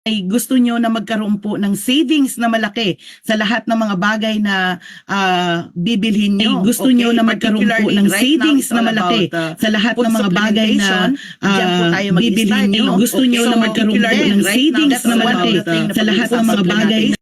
ay gusto nyo na magkaroon po ng savings na malaki sa lahat ng mga bagay na bibilhin nyo. Gusto nyo na magkaroon po ng savings na malaki sa lahat ng mga bagay na bibilhin nyo. Gusto nyo na magkaroon po ng savings na malaki sa lahat ng mga bagay na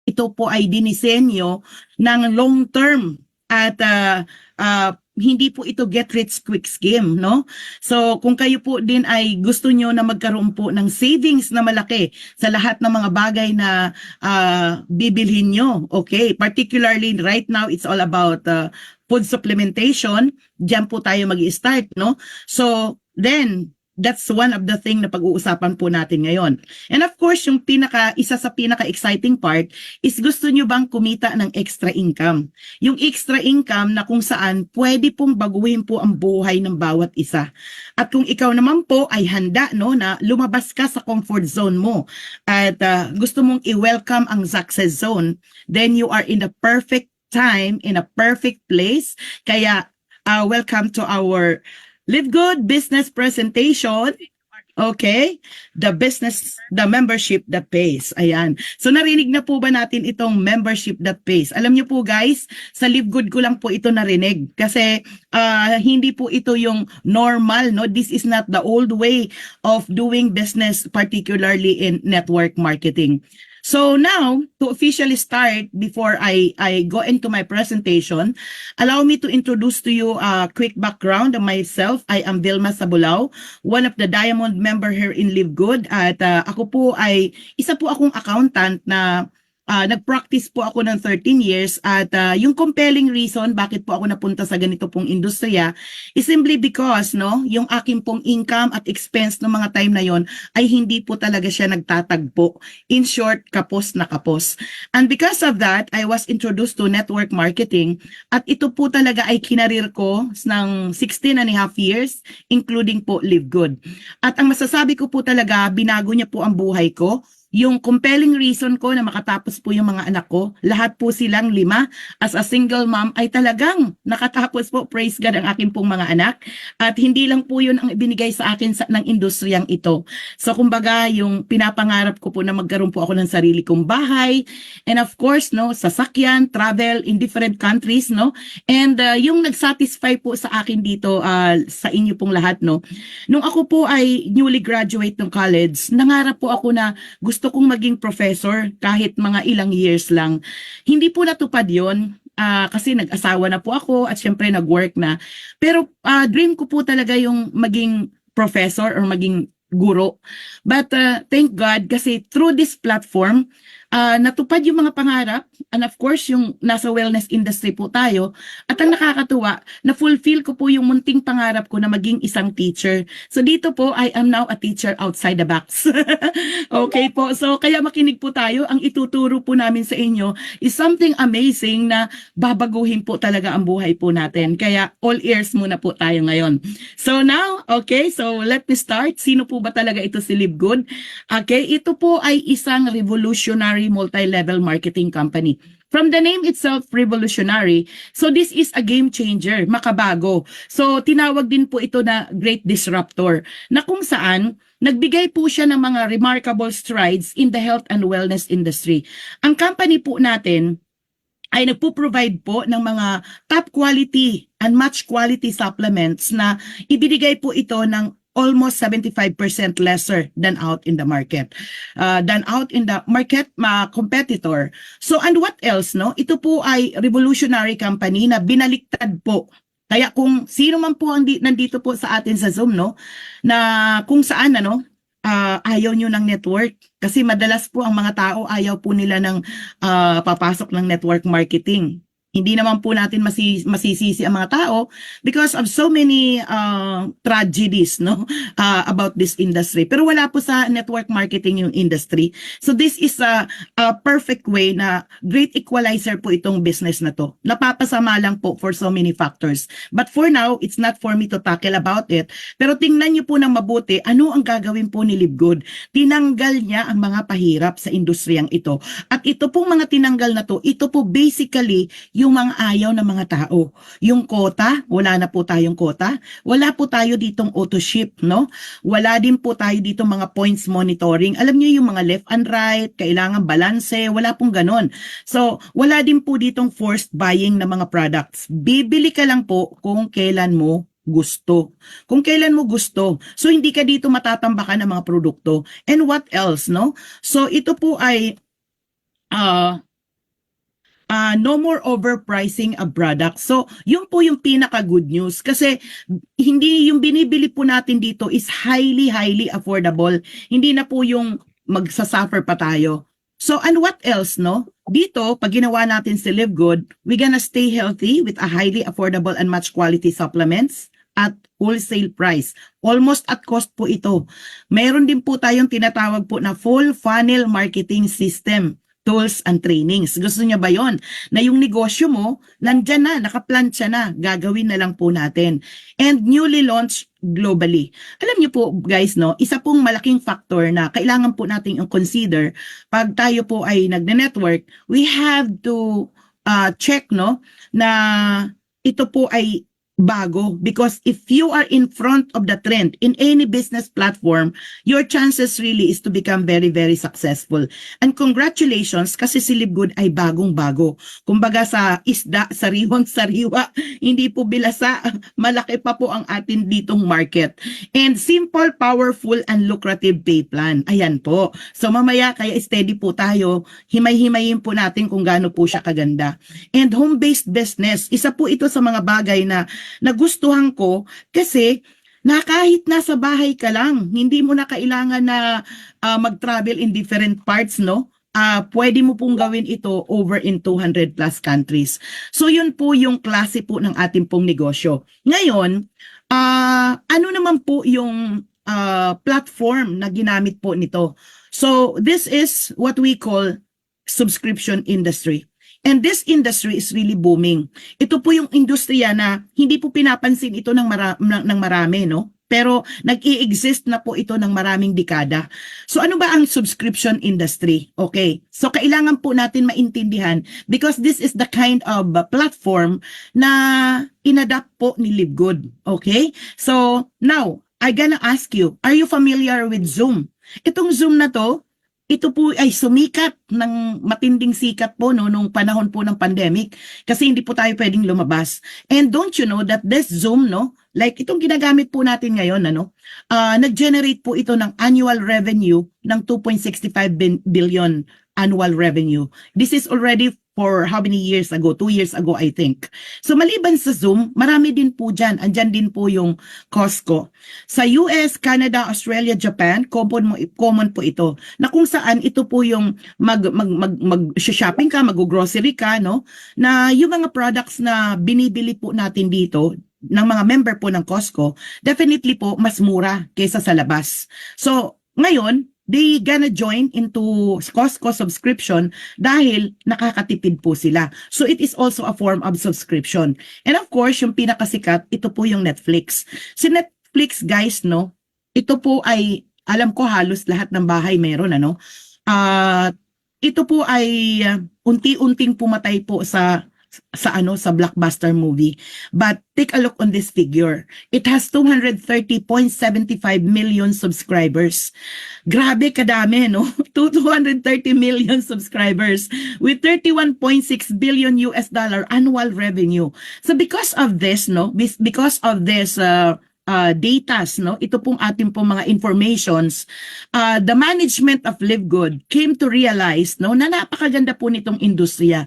ito po ay dinisenyo ng long term at hindi po ito get rich quick scheme, no? So kung kayo po din ay gusto nyo na magkaroon po ng savings na malaki sa lahat ng mga bagay na bibilhin nyo, okay? Particularly right now, it's all about food supplementation. Diyan po tayo mag-i-start, no? So then, that's one of the thing na pag-uusapan po natin ngayon. And of course, yung isa sa pinaka-exciting part is gusto nyo bang kumita ng extra income? Yung extra income na kung saan pwede pong baguhin po ang buhay ng bawat isa. At kung ikaw naman po ay handa, no, na lumabas ka sa comfort zone mo at gusto mong i-welcome ang success zone, then you are in the perfect time, in a perfect place. Kaya welcome to our Live Good business presentation. Okay? The membership that pays. Ayan. So narinig na po ba natin itong membership that pays? Alam niyo po guys, sa Live Good ko lang po ito narinig kasi hindi po ito yung normal, no? This is not the old way of doing business, particularly in network marketing. So now, to officially start, before I go into my presentation, allow me to introduce to you a quick background of myself. I am Vilma Sabulao, one of the Diamond member here in Live Good. At ako po ay, isa po akong accountant na nag-practice po ako ng 13 years at yung compelling reason bakit po ako napunta sa ganito pong industriya is simply because yung aking pong income at expense ng mga time na yon ay hindi po talaga siya nagtatagpo. In short, kapos na kapos. And because of that, I was introduced to network marketing at ito po talaga ay kinarir ko ng 16 and a half years, including po Live Good. At ang masasabi ko po talaga, binago niya po ang buhay ko. Yung compelling reason ko na makatapos po yung mga anak ko, lahat po silang 5 as a single mom ay talagang nakatapos po, praise God, ang aking pong mga anak. At hindi lang po yun ang ibinigay sa akin ng industriyang ito. So kumbaga, yung pinapangarap ko po na magkaroon po ako ng sarili kong bahay, and of course, sasakyan, travel in different countries, and yung nag-satisfy po sa akin dito, sa inyo pong lahat, nung ako po ay newly graduate ng college, nangarap po ako na gusto kong maging professor kahit mga ilang years lang. Hindi po natupad yon kasi nag-asawa na po ako at syempre nag-work na. Pero dream ko po talaga yung maging professor or maging guro. But thank God kasi through this platform, natupad yung mga pangarap, and of course yung nasa wellness industry po tayo, at ang nakakatuwa, na-fulfill ko po yung munting pangarap ko na maging isang teacher. So dito po, I am now a teacher outside the box. Okay po, so kaya makinig po tayo. Ang ituturo po namin sa inyo is something amazing na babaguhin po talaga ang buhay po natin. Kaya all ears muna po tayo ngayon. So now, okay, so let me start. Sino po ba talaga ito si Live Good? Okay, ito po ay isang revolutionary multi-level marketing company. From the name itself, revolutionary. So this is a game changer, makabago. So tinawag din po ito na great disruptor, na kung saan nagbigay po siya ng mga remarkable strides in the health and wellness industry. Ang company po natin ay nagpo-provide po ng mga top quality and match quality supplements na ibinigay po ito ng almost 75% lesser than out in the market. Competitor. So and what else, Ito po ay revolutionary company na binaliktad po. Kaya kung sino man po ang nandito po sa atin sa Zoom, na kung saan ayaw nyo ng network. Kasi madalas po ang mga tao ayaw po nila ng papasok ng network marketing. Hindi naman po natin masisisi ang mga tao because of so many tragedies, no, about this industry. Pero wala po sa network marketing yung industry. So this is a perfect way na great equalizer po itong business na to. Napapasama lang po for so many factors. But for now, it's not for me to tackle about it. Pero tingnan niyo po ng mabuti, ano ang gagawin po ni Livegood? Tinanggal niya ang mga pahirap sa industriyang ito. At ito pong mga tinanggal na to, ito po basically yung mga ayaw ng mga tao. Yung quota, wala na po tayong quota. Wala po tayo ditong auto ship, no? Wala din po tayo ditong mga points monitoring. Alam niyo yung mga left and right, kailangan balanse, wala pong ganon. So, wala din po ditong forced buying ng mga products. Bibili ka lang po kung kailan mo gusto. Kung kailan mo gusto. So, hindi ka dito matatambakan ng mga produkto. And what else, no? So, ito po ay no more overpricing a product. So, yun po yung pinaka-good news. Kasi, hindi yung binibili po natin dito is highly, highly affordable. Hindi na po yung magsasuffer pa tayo. So, and what else, no? Dito, pag ginawa natin si Livegood, we're gonna stay healthy with a highly affordable and much quality supplements at wholesale price. Almost at cost po ito. Meron din po tayong tinatawag po na full funnel marketing system, tools and trainings. Gusto niya ba yon? Na yung negosyo mo, nandyan na, nakaplansya na, gagawin na lang po natin. And newly launched globally. Alam niyo po guys, no, isa pong malaking factor na kailangan po nating consider pag tayo po ay nagne-network, we have to check, no, na ito po ay bago, because if you are in front of the trend in any business platform, your chances really is to become very, very successful. And congratulations, kasi si Livegood ay bagong-bago. Kumbaga sa isda, sariwang-sariwa, hindi po bilasa, malaki pa po ang atin ditong market. And simple, powerful, and lucrative pay plan. Ayan po. So mamaya, kaya steady po tayo, himay-himayin po natin kung gaano po siya kaganda. And home-based business, isa po ito sa mga bagay na nagustuhan ko, kasi na kahit nasa bahay ka lang, hindi mo na kailangan na mag-travel in different parts, no? Pwede mo pong gawin ito over in 200 plus countries. So yun po yung klase po ng ating pong negosyo. Ngayon, ano naman po yung platform na ginamit po nito? So this is what we call subscription industry. And this industry is really booming. Ito po yung industriya na hindi po pinapansin ito ng marami, no? Pero nag-i-exist na po ito ng maraming dekada. So ano ba ang subscription industry? Okay. So kailangan po natin maintindihan, because this is the kind of platform na inadapt po ni Livegood. Okay? So now, I gonna ask you, are you familiar with Zoom? Itong Zoom na to, ito po ay sumikat ng matinding sikat po, no, nung panahon po ng pandemic, kasi hindi po tayo pwedeng lumabas. And don't you know that this Zoom, no, like itong ginagamit po natin ngayon, ano, nag-generate po ito ng annual revenue ng 2.65 billion annual revenue. This is already for how many years ago? 2 years ago, I think. So maliban sa Zoom, marami din po dyan. Andyan din po yung Costco. Sa US, Canada, Australia, Japan, common po ito. Na kung saan ito po yung mag-shopping ka, mag-grocery ka, no? Na yung mga products na binibili po natin dito, ng mga member po ng Costco, definitely po mas mura kaysa sa labas. So, ngayon, they gonna join into Costco subscription dahil nakakatipid po sila. So it is also a form of subscription. And of course, yung pinakasikat, ito po yung Netflix. Si Netflix, guys, no, ito po ay, alam ko halos lahat ng bahay meron, ano. Ito po ay unti-unting pumatay po sa blockbuster movie. But take a look on this figure. It has 230.75 million subscribers. Grabe kadami, no? 230 million subscribers with 31.6 billion US dollar annual revenue. So because of this, no, because of this datas, no, ito pong ating pong mga informations, the management of Livegood came to realize, no, na napakaganda po nitong industriyang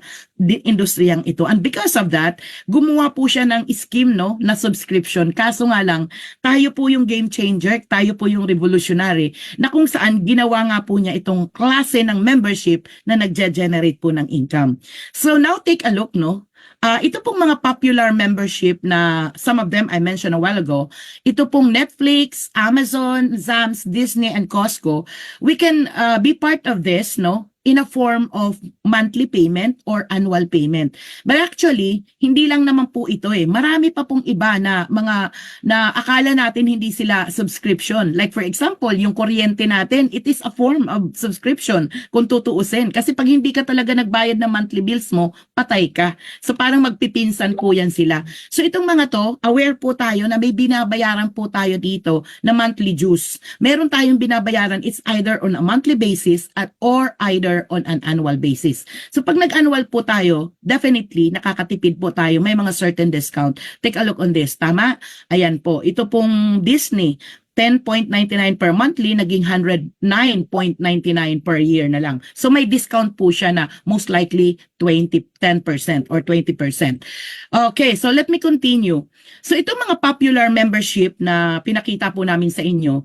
ito. And because of that, gumawa po siya ng scheme, no, na subscription. Kaso nga lang, tayo po yung game changer, tayo po yung revolutionary, na kung saan ginawa nga po niya itong klase ng membership na nagge-generate po ng income. So now take a look, no, Ito pong mga popular membership na some of them I mentioned a while ago, ito pong Netflix, Amazon, Zams, Disney, and Costco, we can be part of this, no? In a form of monthly payment or annual payment. But actually, hindi lang naman po ito eh. Marami pa pong iba na mga na akala natin hindi sila subscription. Like for example, yung kuryente natin, it is a form of subscription kung tutuusin. Kasi pag hindi ka talaga nagbayad ng monthly bills mo, patay ka. So parang magpipinsan po yan sila. So itong mga to, aware po tayo na may binabayaran po tayo dito na monthly dues. Meron tayong binabayaran, it's either on a monthly basis or either on an annual basis. So pag nag-annual po tayo, definitely nakakatipid po tayo. May mga certain discount. Take a look on this. Tama? Ayan po. Ito pong Disney, 10.99 per monthly, naging 109.99 per year na lang. So may discount po siya na most likely 10% or 20%. Okay, so let me continue. So itong mga popular membership na pinakita po namin sa inyo,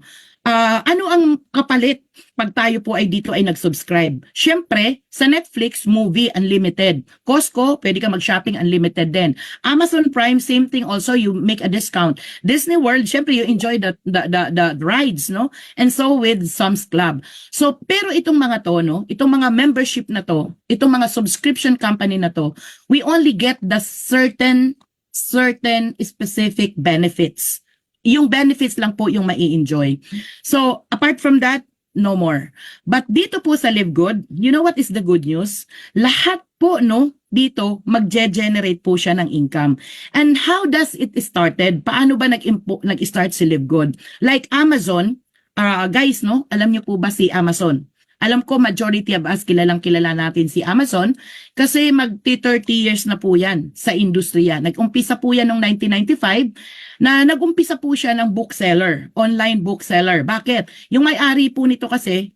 ano ang kapalit pag tayo po ay dito ay nag-subscribe? Siyempre, sa Netflix, movie unlimited. Costco, pwede ka mag-shopping unlimited din. Amazon Prime, same thing also, you make a discount. Disney World, siyempre you enjoy the rides, no? And so with Sam's Club. So, pero itong mga to, no? Itong mga membership na to, itong mga subscription company na to, we only get the certain specific benefits. Yung benefits lang po yung mai-enjoy. So, apart from that, no more. But dito po sa Live Good, you know what is the good news? Lahat po, no, dito, mag-generate po siya ng income. And how does it started? Paano ba nag-start si Live Good? Like Amazon, guys, no, alam niyo po ba si Amazon? Alam ko majority of us kilala natin si Amazon kasi magti-30 years na po yan sa industriya. Nag-umpisa po yan noong 1995 na nag-umpisa po siya ng bookseller, online bookseller. Bakit? Yung may-ari po nito kasi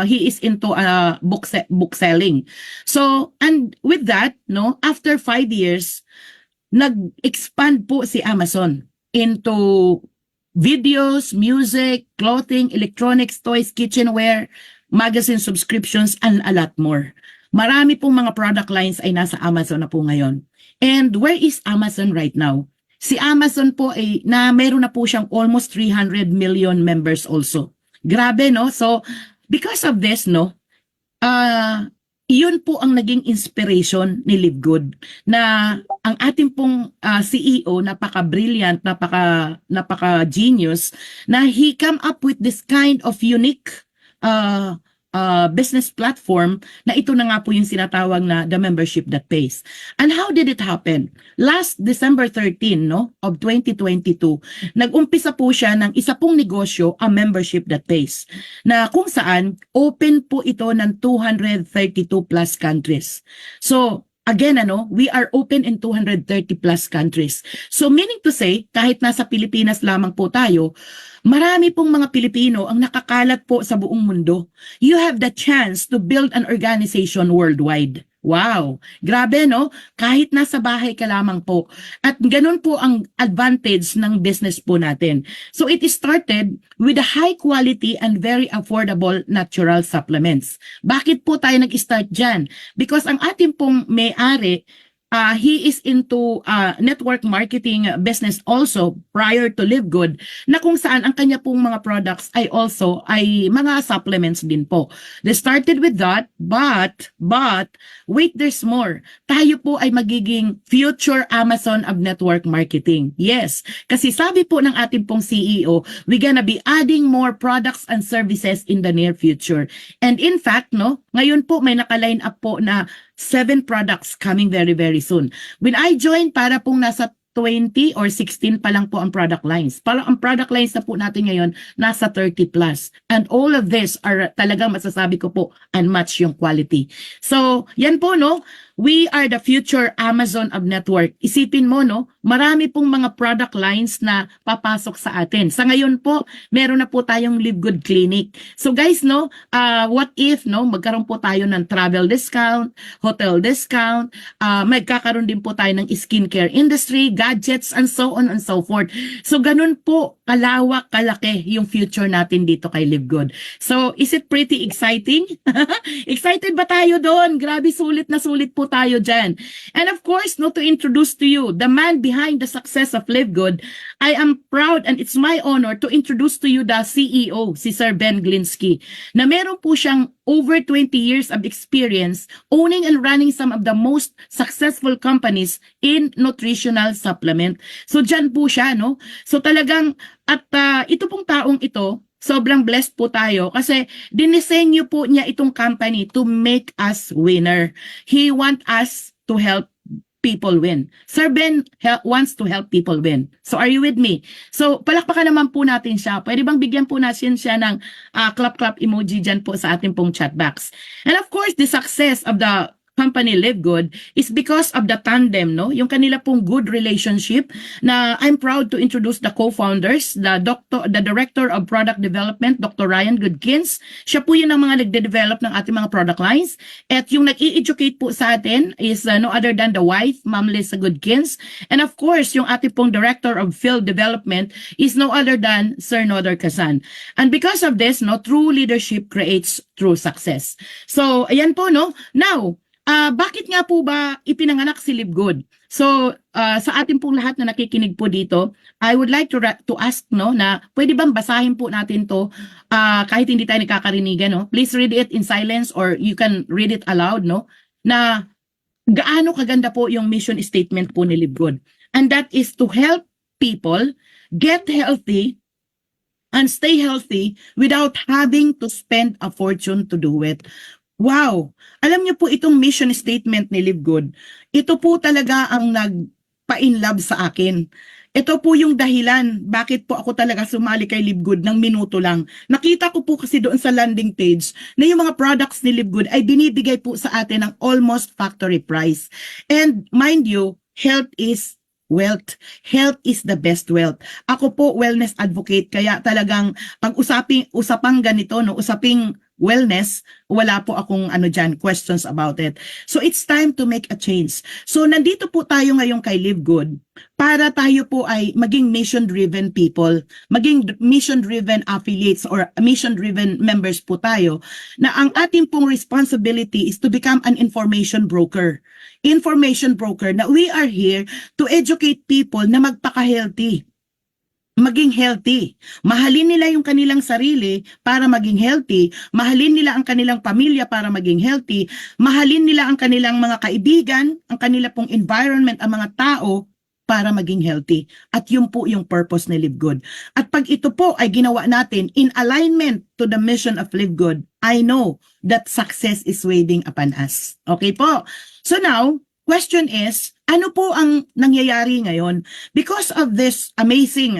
he is into book selling. So, and with that, no, after 5 years, nag-expand po si Amazon into videos, music, clothing, electronics, toys, kitchenware, magazine subscriptions, and a lot more. Marami pong mga product lines ay nasa Amazon na po ngayon. And where is Amazon right now? Si Amazon po ay meron na po siyang almost 300 million members also. Grabe, no? So, because of this, no, yun po ang naging inspiration ni Live Good na ang ating pong CEO, napaka-brilliant, napaka-genius, na he come up with this kind of unique business platform na ito na nga po yung sinatawag na the membership that pays. And how did it happen? Last December 13, no, of 2022, nag-umpisa po siya ng isa pong negosyo, a membership that pays, na kung saan open po ito ng 232 plus countries. So, again, we are open in 230 plus countries. So meaning to say, kahit nasa Pilipinas lamang po tayo, marami pong mga Pilipino ang nakakalat po sa buong mundo. You have the chance to build an organization worldwide. Wow! Grabe, no? Kahit nasa bahay ka lamang po. At ganun po ang advantage ng business po natin. So it started with a high quality and very affordable natural supplements. Bakit po tayo nag-start dyan? Because ang ating pong may-ari, he is into network marketing business also prior to Live Good, na kung saan ang kanya pong mga products ay mga supplements din po. They started with that, but wait, there's more. Tayo po ay magiging future Amazon of network marketing. Yes, kasi sabi po ng ating pong CEO, we're gonna be adding more products and services in the near future. And in fact, no, ngayon po may naka-line up po na 7 products coming very, very soon. When I joined, para pong nasa 20 or 16 pa lang po ang product lines. Parang ang product lines na po natin ngayon, nasa 30 plus. And all of this are talagang masasabi ko po, unmatched yung quality. So, yan po, no? We are the future Amazon of network. Isipin mo, no? Marami pong mga product lines na papasok sa atin. Sa ngayon po, meron na po tayong Live Good Clinic. So guys, no, what if, no, magkaroon po tayo ng travel discount, hotel discount, magkakaroon din po tayo ng skincare industry, gadgets, and so on and so forth. So ganun po, kalawak, kalaki yung future natin dito kay Live Good. So, is it pretty exciting? Excited ba tayo doon? Grabe, sulit na sulit po po tayo dyan. And of course, no, to introduce to you the man behind the success of Live Good, I am proud and it's my honor to introduce to you the CEO, si Sir Ben Glinsky, na meron po siyang over 20 years of experience owning and running some of the most successful companies in nutritional supplement. So dyan po siya, no? So talagang, at ito pong taong ito, sobrang blessed po tayo kasi dinisenyo po niya itong company to make us winner. He want us to help people win. Sir Ben wants to help people win. So are you with me? So palakpakan naman po natin siya. Pwede bang bigyan po natin siya ng clap-clap emoji dyan po sa ating pong chat box. And of course, the success of the company Live Good is because of the tandem, no? Yung kanila pong good relationship na I'm proud to introduce the co-founders, the Director of Product Development, Dr. Ryan Goodkins. Siya po yun ang mga nagde-develop ng ating mga product lines. At yung nag-i-educate po sa atin is no other than the wife, Ma'am Lisa Goodkins. And of course, yung ating pong Director of Field Development is no other than Sir Nodar Kazan. And because of this, no, true leadership creates true success. So, ayan po, no? Now, bakit nga po ba ipinanganak si Live Good? So, sa ating pong lahat na nakikinig po dito, I would like to ask, no, na pwede bang basahin po natin to kahit hindi tayo nakakarinigan, no? Please read it in silence or you can read it aloud, no? Na gaano kaganda po yung mission statement po ni Live Good. And that is to help people get healthy and stay healthy without having to spend a fortune to do it. Wow! Alam niyo po itong mission statement ni Live Good, ito po talaga ang nagpa-inlove sa akin. Ito po yung dahilan bakit po ako talaga sumali kay Live Good ng minuto lang. Nakita ko po kasi doon sa landing page na yung mga products ni Live Good ay binibigay po sa atin ng almost factory price. And mind you, health is wealth. Health is the best wealth. Ako po wellness advocate kaya talagang pag usapang ganito, no, usaping wellness, wala po akong questions about it. So it's time to make a change. So nandito po tayo ngayon kay Live Good para tayo po ay maging mission-driven people, maging mission-driven affiliates or mission-driven members po tayo na ang ating pong responsibility is to become an information broker. Information broker na we are here to educate people na magpaka-healthy. Maging healthy. Mahalin nila yung kanilang sarili para maging healthy. Mahalin nila ang kanilang pamilya para maging healthy. Mahalin nila ang kanilang mga kaibigan, ang kanila pong environment, ang mga tao para maging healthy. At yun po yung purpose ni Live Good. At pag ito po ay ginawa natin in alignment to the mission of Live Good, I know that success is waiting upon us. Okay po? So now, question is, ano po ang nangyayari ngayon? Because of this amazing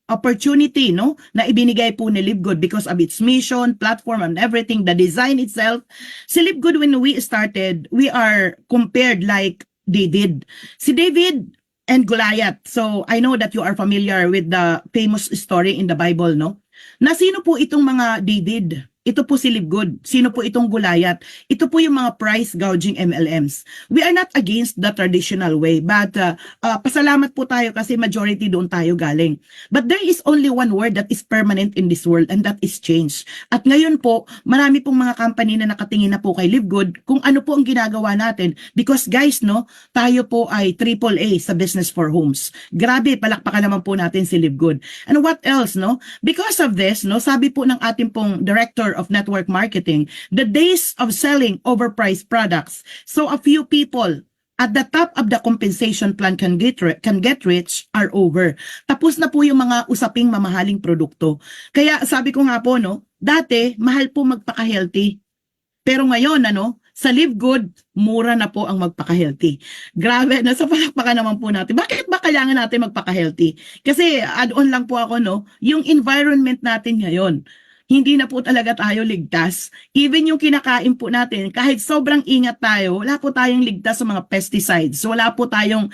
opportunity, no, na ibinigay po ni Live Good because of its mission, platform, and everything, the design itself. Si Live Good, when we started, we are compared like David. Si David and Goliath. So, I know that you are familiar with the famous story in the Bible, no? Na sino po itong mga David? Ito po si Live Good. Sino po itong Goliath? Ito po yung mga price gouging MLMs. We are not against the traditional way, but pasalamat po tayo kasi majority doon tayo galing. But there is only one word that is permanent in this world and that is change. At ngayon po, marami pong mga company na nakatingin na po kay Live Good kung ano po ang ginagawa natin. Because guys, no, tayo po ay AAA sa Business for Homes. Grabe, palakpakan naman po natin si Live Good. And what else, no? Because of this, no, sabi po ng ating pong Director of Network Marketing, the days of selling overpriced products. So a few people at the top of the compensation plan can get rich are over. Tapos na po yung mga usaping mamahaling produkto. Kaya sabi ko nga po, no, dati mahal po magpaka-healthy. Pero ngayon, sa Live Good, mura na po ang magpaka-healthy. Grabe, nasa palakpakan naman po natin. Bakit ba kailangan natin magpaka-healthy? Kasi add-on lang po ako, no, yung environment natin ngayon. Hindi na po talaga tayo ligtas. Even yung kinakain po natin, kahit sobrang ingat tayo, wala po tayong ligtas sa mga pesticides. Wala po tayong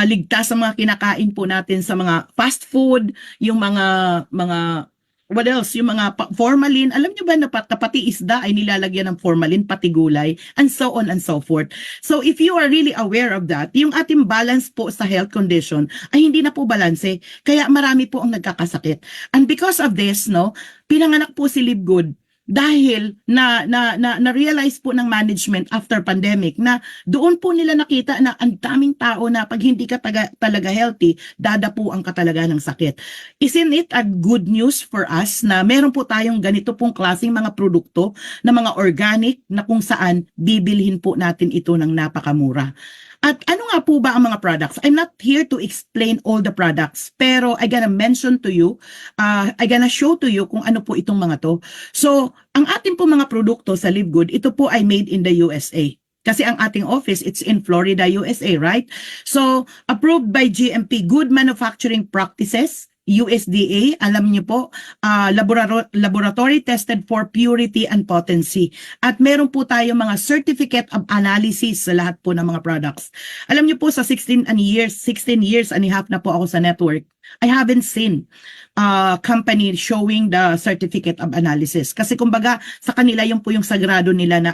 ligtas sa mga kinakain po natin sa mga fast food, yung mga what else? Yung mga formalin. Alam nyo ba na pati isda ay nilalagyan ng formalin, pati gulay, and so on and so forth. So if you are really aware of that, yung ating balance po sa health condition ay hindi na po balanse. Kaya marami po ang nagkakasakit. And because of this, no, pinanganak po si Live Good dahil na-realize po ng management after pandemic na doon po nila nakita na ang daming tao na pag hindi ka talaga healthy, dadapuan ka talaga ng sakit. Isn't it a good news for us na meron po tayong ganito pong klaseng mga produkto na mga organic na kung saan bibilhin po natin ito ng napakamura. At ano nga po ba ang mga products? I'm not here to explain all the products, pero I gonna mention to you, I gonna show to you kung ano po itong mga to. So, ang ating po mga produkto sa Live Good, ito po ay made in the USA. Kasi ang ating office, it's in Florida, USA, right? So, approved by GMP, Good Manufacturing Practices, USDA, alam niyo po, laboratory tested for purity and potency. At meron po tayo mga certificate of analysis sa lahat po ng mga products. Alam niyo po sa 16 years and a half na po ako sa network, I haven't seen company showing the certificate of analysis. Kasi kumbaga sa kanila yung po yung sagrado nila na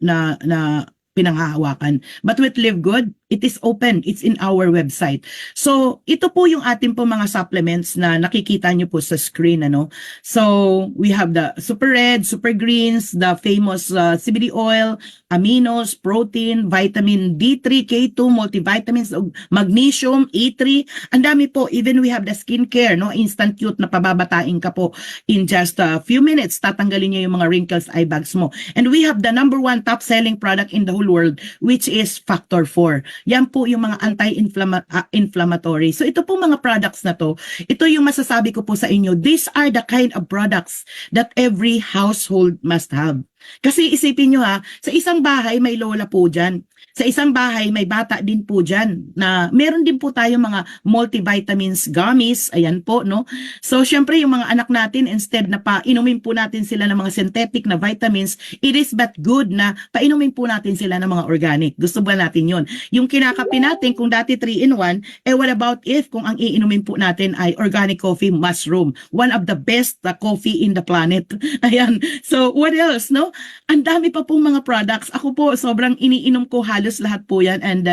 na pinanghahawakan. But with Live Good, it is open. It's in our website. So, ito po yung ating po mga supplements na nakikita nyo po sa screen, ano. So, we have the Super Red, Super Greens, the famous CBD oil, aminos, protein, vitamin D3, K2, multivitamins, magnesium, E3. Ang dami po. Even we have the skincare, no? Instant Cute na pababatain ka po in just a few minutes. Tatanggalin niya yung mga wrinkles, eye bags mo. And we have the #1 top-selling product in the whole world, which is Factor 4. Yan po yung mga anti-inflammatory. So ito po mga products na to, ito yung masasabi ko po sa inyo, these are the kind of products that every household must have. Kasi isipin nyo sa isang bahay may lola po dyan. Sa isang bahay may bata din po dyan na meron din po tayo mga multivitamins gummies, ayan po, no? So syempre yung mga anak natin, instead na painumin po natin sila ng mga synthetic na vitamins, it is but good na painumin po natin sila ng mga organic. Gusto ba natin yun? Yung kinakape natin, kung dati 3-in-1, what about if kung ang iinumin po natin ay organic coffee mushroom? One of the best coffee in the planet. Ayan. So what else, no? Ang dami pa pong mga products. Ako po, sobrang iniinom ko halos lahat po yan, and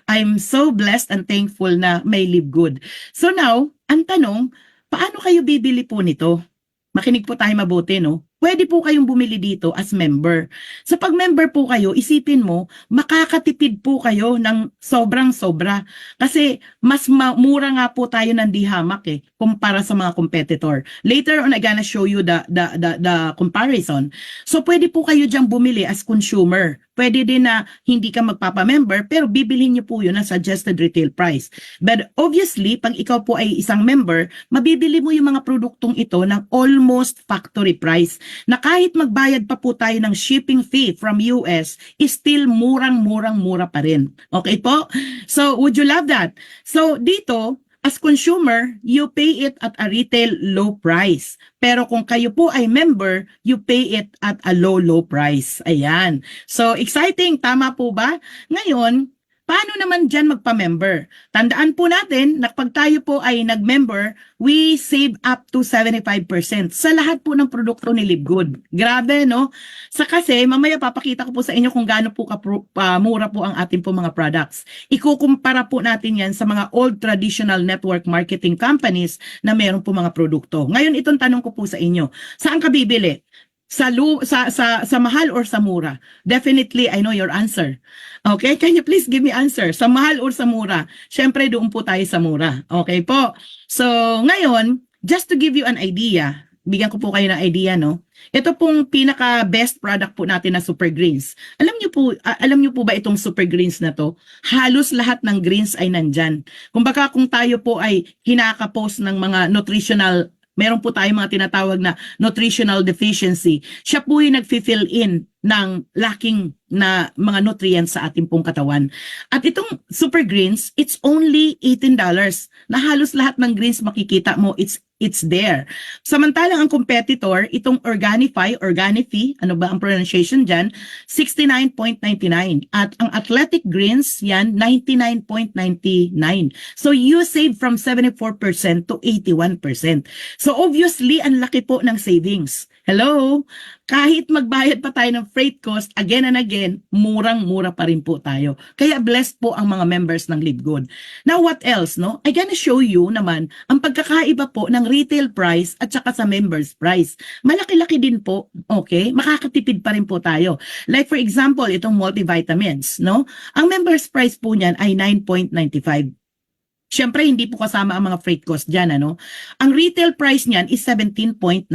I'm so blessed and thankful na may Live Good. So now, ang tanong, paano kayo bibili po nito? Makinig po tayo mabuti, no? Pwede po kayong bumili dito as member. Sa pag-member po kayo, isipin mo, makakatipid po kayo ng sobrang-sobra. Kasi mas mura nga po tayo ng dihamak kumpara sa mga competitor. Later on, I'm gonna show you the comparison. So pwede po kayo diyang bumili as consumer. Pwede din na hindi ka magpapa-member, pero bibilhin niyo po yun na suggested retail price. But obviously, pag ikaw po ay isang member, mabibili mo yung mga produktong ito ng almost factory price, na kahit magbayad pa po tayo ng shipping fee from US, is still murang-mura pa rin. Okay po? So, would you love that? So, dito, as consumer, you pay it at a retail low price. Pero kung kayo po ay member, you pay it at a low price. Ayan. So, exciting. Tama po ba? Ngayon, paano naman dyan magpa-member? Tandaan po natin na pag tayo po ay nag-member, we save up to 75% sa lahat po ng produkto ni Live Good. Grabe, no? Sa kasi, mamaya papakita ko po sa inyo kung gaano po mura po ang ating po mga products. Ikukumpara po natin yan sa mga old traditional network marketing companies na meron po mga produkto. Ngayon, itong tanong ko po sa inyo, saan ka bibili? Sa mahal or sa mura? Definitely, I know your answer. Okay, can you please give me answer? Sa mahal or sa mura? Syempre, doon po tayo sa mura. Okay po. So, ngayon, just to give you an idea, bigyan ko po kayo ng idea, no? Ito pong pinaka-best product po natin na Super Greens. Alam niyo po ba itong Super Greens na to? Halos lahat ng greens ay nandyan. Kumbaga, kung tayo po ay kinakapos ng mga nutritional, meron po tayong mga tinatawag na nutritional deficiency, siya po yung nag-fill in ng lacking na mga nutrients sa ating pong katawan. At itong Super Greens, it's only $18 na halos lahat ng greens makikita mo, it's there. Samantalang ang competitor, itong Organifi, ano ba ang pronunciation dyan? 69.99. At ang Athletic Greens, yan, 99.99. So you save from 74% to 81%. So obviously, ang laki po ng savings. Hello? Kahit magbayad pa tayo ng freight cost, again and again, murang-mura pa rin po tayo. Kaya blessed po ang mga members ng Live Good. Now, what else, no? I gonna show you naman ang pagkakaiba po ng retail price at saka sa members price. Malaki-laki din po, okay? Makakatipid pa rin po tayo. Like for example, itong multivitamins, no? Ang members price po niyan ay 9.95. Siyempre, hindi po kasama ang mga freight cost dyan, ano? Ang retail price niyan is 17.95.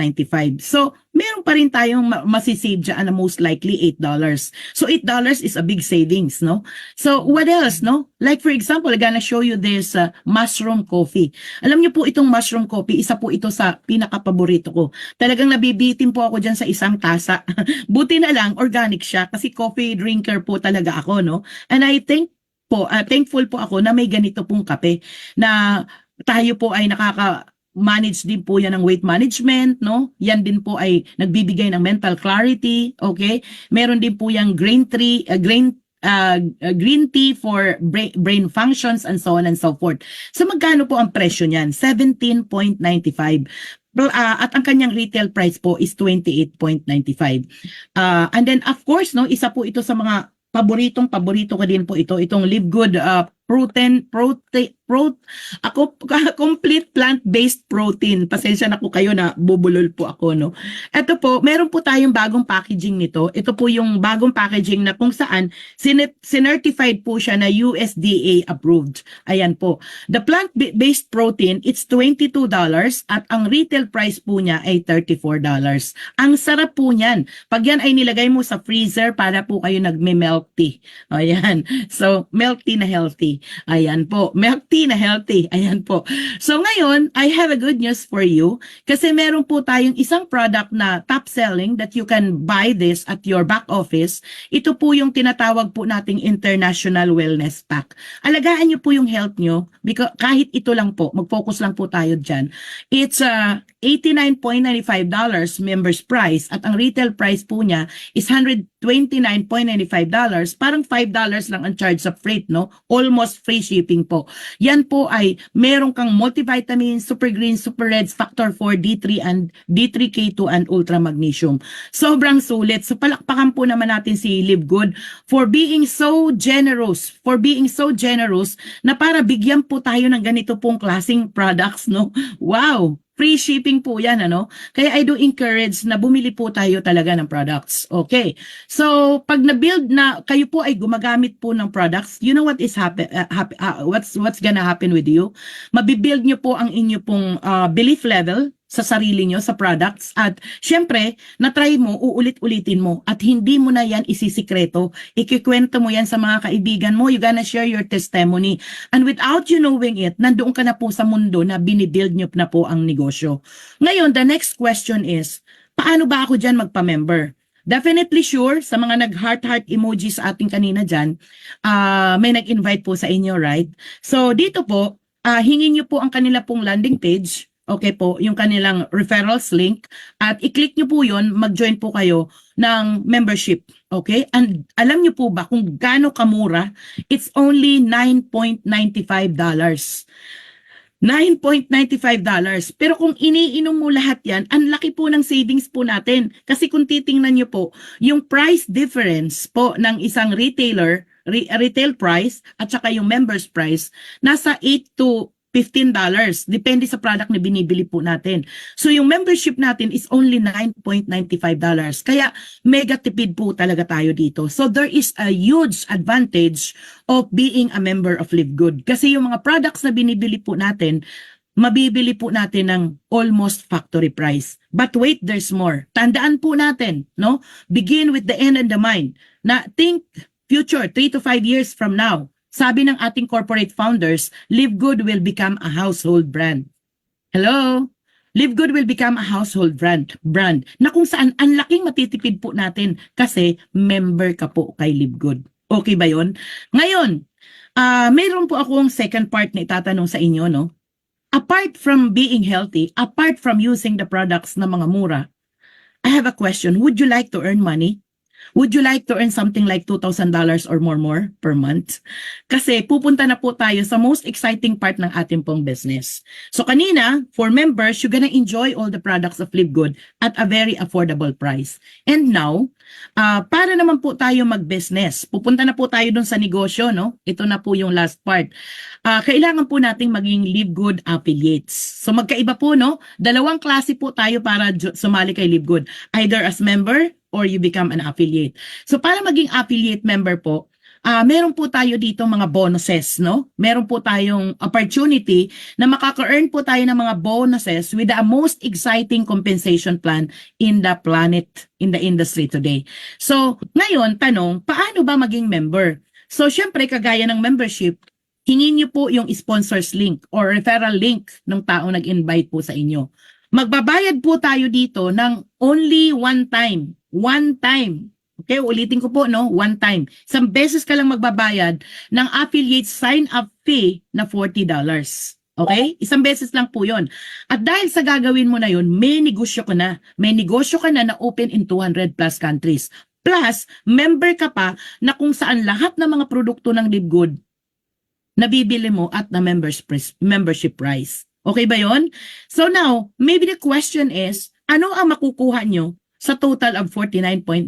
So, meron pa rin tayong masisave dyan na most likely $8. So, $8 is a big savings, no? So, what else, no? Like for example, I'm gonna show you this mushroom coffee. Alam niyo po itong mushroom coffee, isa po ito sa pinaka-paborito ko. Talagang nabibitin po ako dyan sa isang tasa. Buti na lang, organic siya kasi coffee drinker po talaga ako, no? And I think thankful po ako na may ganito pong kape na tayo po ay manage din po yan ng weight management, no? Yan din po ay nagbibigay ng mental clarity, okay? Meron din po yung green tea for brain functions and so on and so forth. So magkano po ang presyo niyan? 17.95. At ang kanyang retail price po is 28.95. And then of course, no, isa po ito sa mga paborito ko din po itong Live Good complete plant-based protein. Pasensya na po kayo na bubulol po ako, no. Ito po, meron po tayong bagong packaging nito. Ito po yung bagong packaging na kung saan sinertified po siya na USDA approved. Ayan po. The plant-based protein, it's $22 at ang retail price po niya ay $34. Ang sarap po niyan. Pag yan ay nilagay mo sa freezer para po kayo nagme-milk tea. Ayan. So, milk tea na healthy. Ayan po. Milk tea na healthy. Ayan po. So ngayon, I have a good news for you kasi meron po tayong isang product na top selling that you can buy this at your back office. Ito po yung tinatawag po nating International Wellness Pack. Alagaan niyo po yung health niyo because kahit ito lang po, mag-focus lang po tayo dyan. It's $89.95 members price at ang retail price po niya is $129.95. Parang $5 lang ang charge sa freight, no? Almost free shipping po. Yan po ay meron kang multivitamin, super green, super reds, factor 4, D3 and D3K2 and ultra magnesium. Sobrang sulit. So palakpakan po naman natin si Live Good for being so generous, na para bigyan po tayo ng ganito pong klaseng products, no? Wow! Free shipping po yan, ano? Kaya I do encourage na bumili po tayo talaga ng products. Okay. So, pag na-build na, kayo po ay gumagamit po ng products, you know what is what's gonna happen with you? Mabibuild nyo po ang inyo pong belief level sa sarili nyo, sa products. At syempre, na-try mo, uulit-ulitin mo. At hindi mo na yan isisikreto. Ikikwento mo yan sa mga kaibigan mo. You gonna share your testimony. And without you knowing it, nandoon ka na po sa mundo na binibuild nyo na po ang negosyo. Ngayon, the next question is, paano ba ako dyan magpa-member? Definitely sure, sa mga nag-heart emoji sa ating kanina dyan, may nag-invite po sa inyo, right? So, dito po, hingin nyo po ang kanila pong landing page. Okay po, yung kanilang referrals link at i-click nyo po yun, mag-join po kayo ng membership. Okay? And alam nyo po ba kung gaano kamura? It's only $9.95. $9.95. Pero kung iniinom mo lahat yan, ang laki po ng savings po natin. Kasi kung titingnan nyo po, yung price difference po ng isang retail price at saka yung members price, nasa 8 to $15. Depende sa product na binibili po natin. So yung membership natin is only $9.95. Kaya mega tipid po talaga tayo dito. So there is a huge advantage of being a member of Live Good. Kasi yung mga products na binibili po natin, mabibili po natin ng almost factory price. But wait, there's more. Tandaan po natin, no? Begin with the end in the mind. Na think future, 3 to 5 years from now. Sabi ng ating corporate founders, Live Good will become a household brand. Hello? Live Good will become a household brand na kung saan ang laking matitipid po natin kasi member ka po kay Live Good. Okay ba yon? Ngayon, mayroon po akong second part na itatanong sa inyo, no? Apart from being healthy, apart from using the products na mga mura, I have a question. Would you like to earn money? Would you like to earn something like $2,000 or more per month? Kasi pupunta na po tayo sa most exciting part ng ating pong business. So kanina, for members, you're gonna enjoy all the products of Live Good at a very affordable price. And now, para naman po tayo mag-business, pupunta na po tayo dun sa negosyo, no? Ito na po yung last part. Kailangan po nating maging Live Good affiliates. So magkaiba po, no? Dalawang klase po tayo para sumali kay Live Good. Either as member or you become an affiliate. So para maging affiliate member po, meron po tayo dito mga bonuses, no? Meron po tayong opportunity na makaka-earn po tayo ng mga bonuses with the most exciting compensation plan in the planet, in the industry today. So, ngayon, tanong, paano ba maging member? So, syempre, kagaya ng membership, hingin niyo po yung sponsors link or referral link ng taong nag-invite po sa inyo. Magbabayad po tayo dito ng only one time. One time. Okay, ulitin ko po, no? One time. Isang beses ka lang magbabayad ng affiliate sign-up fee na $40. Okay? Isang beses lang po yon. At dahil sa gagawin mo na yon, may negosyo ka na. May negosyo ka na open in 200 plus countries. Plus, member ka pa na kung saan lahat ng mga produkto ng Live Good nabibili mo at na membership price. Okay ba yon? So now, maybe the question is, ano ang makukuha nyo sa total of $49.95?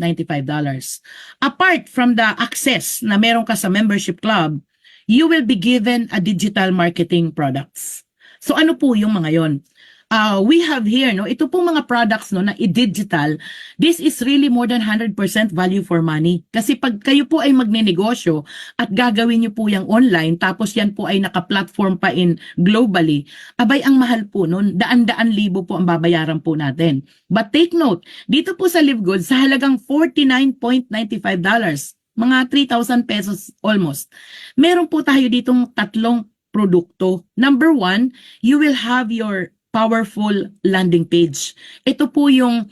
Apart from the access na meron ka sa membership club, you will be given a digital marketing products. So ano po yung mga yon? We have here, no, ito pong mga products, no, na i-digital. This is really more than 100% value for money. Kasi pag kayo po ay magnenegosyo at gagawin niyo po yung online, tapos yan po ay naka-platform pa in globally, abay ang mahal po nun, daan-daan libo po ang babayaran po natin. But take note, dito po sa Live Good, sa halagang $49.95, mga 3,000 pesos almost, meron po tayo ditong tatlong produkto. Number one, you will have your powerful landing page. Ito po yung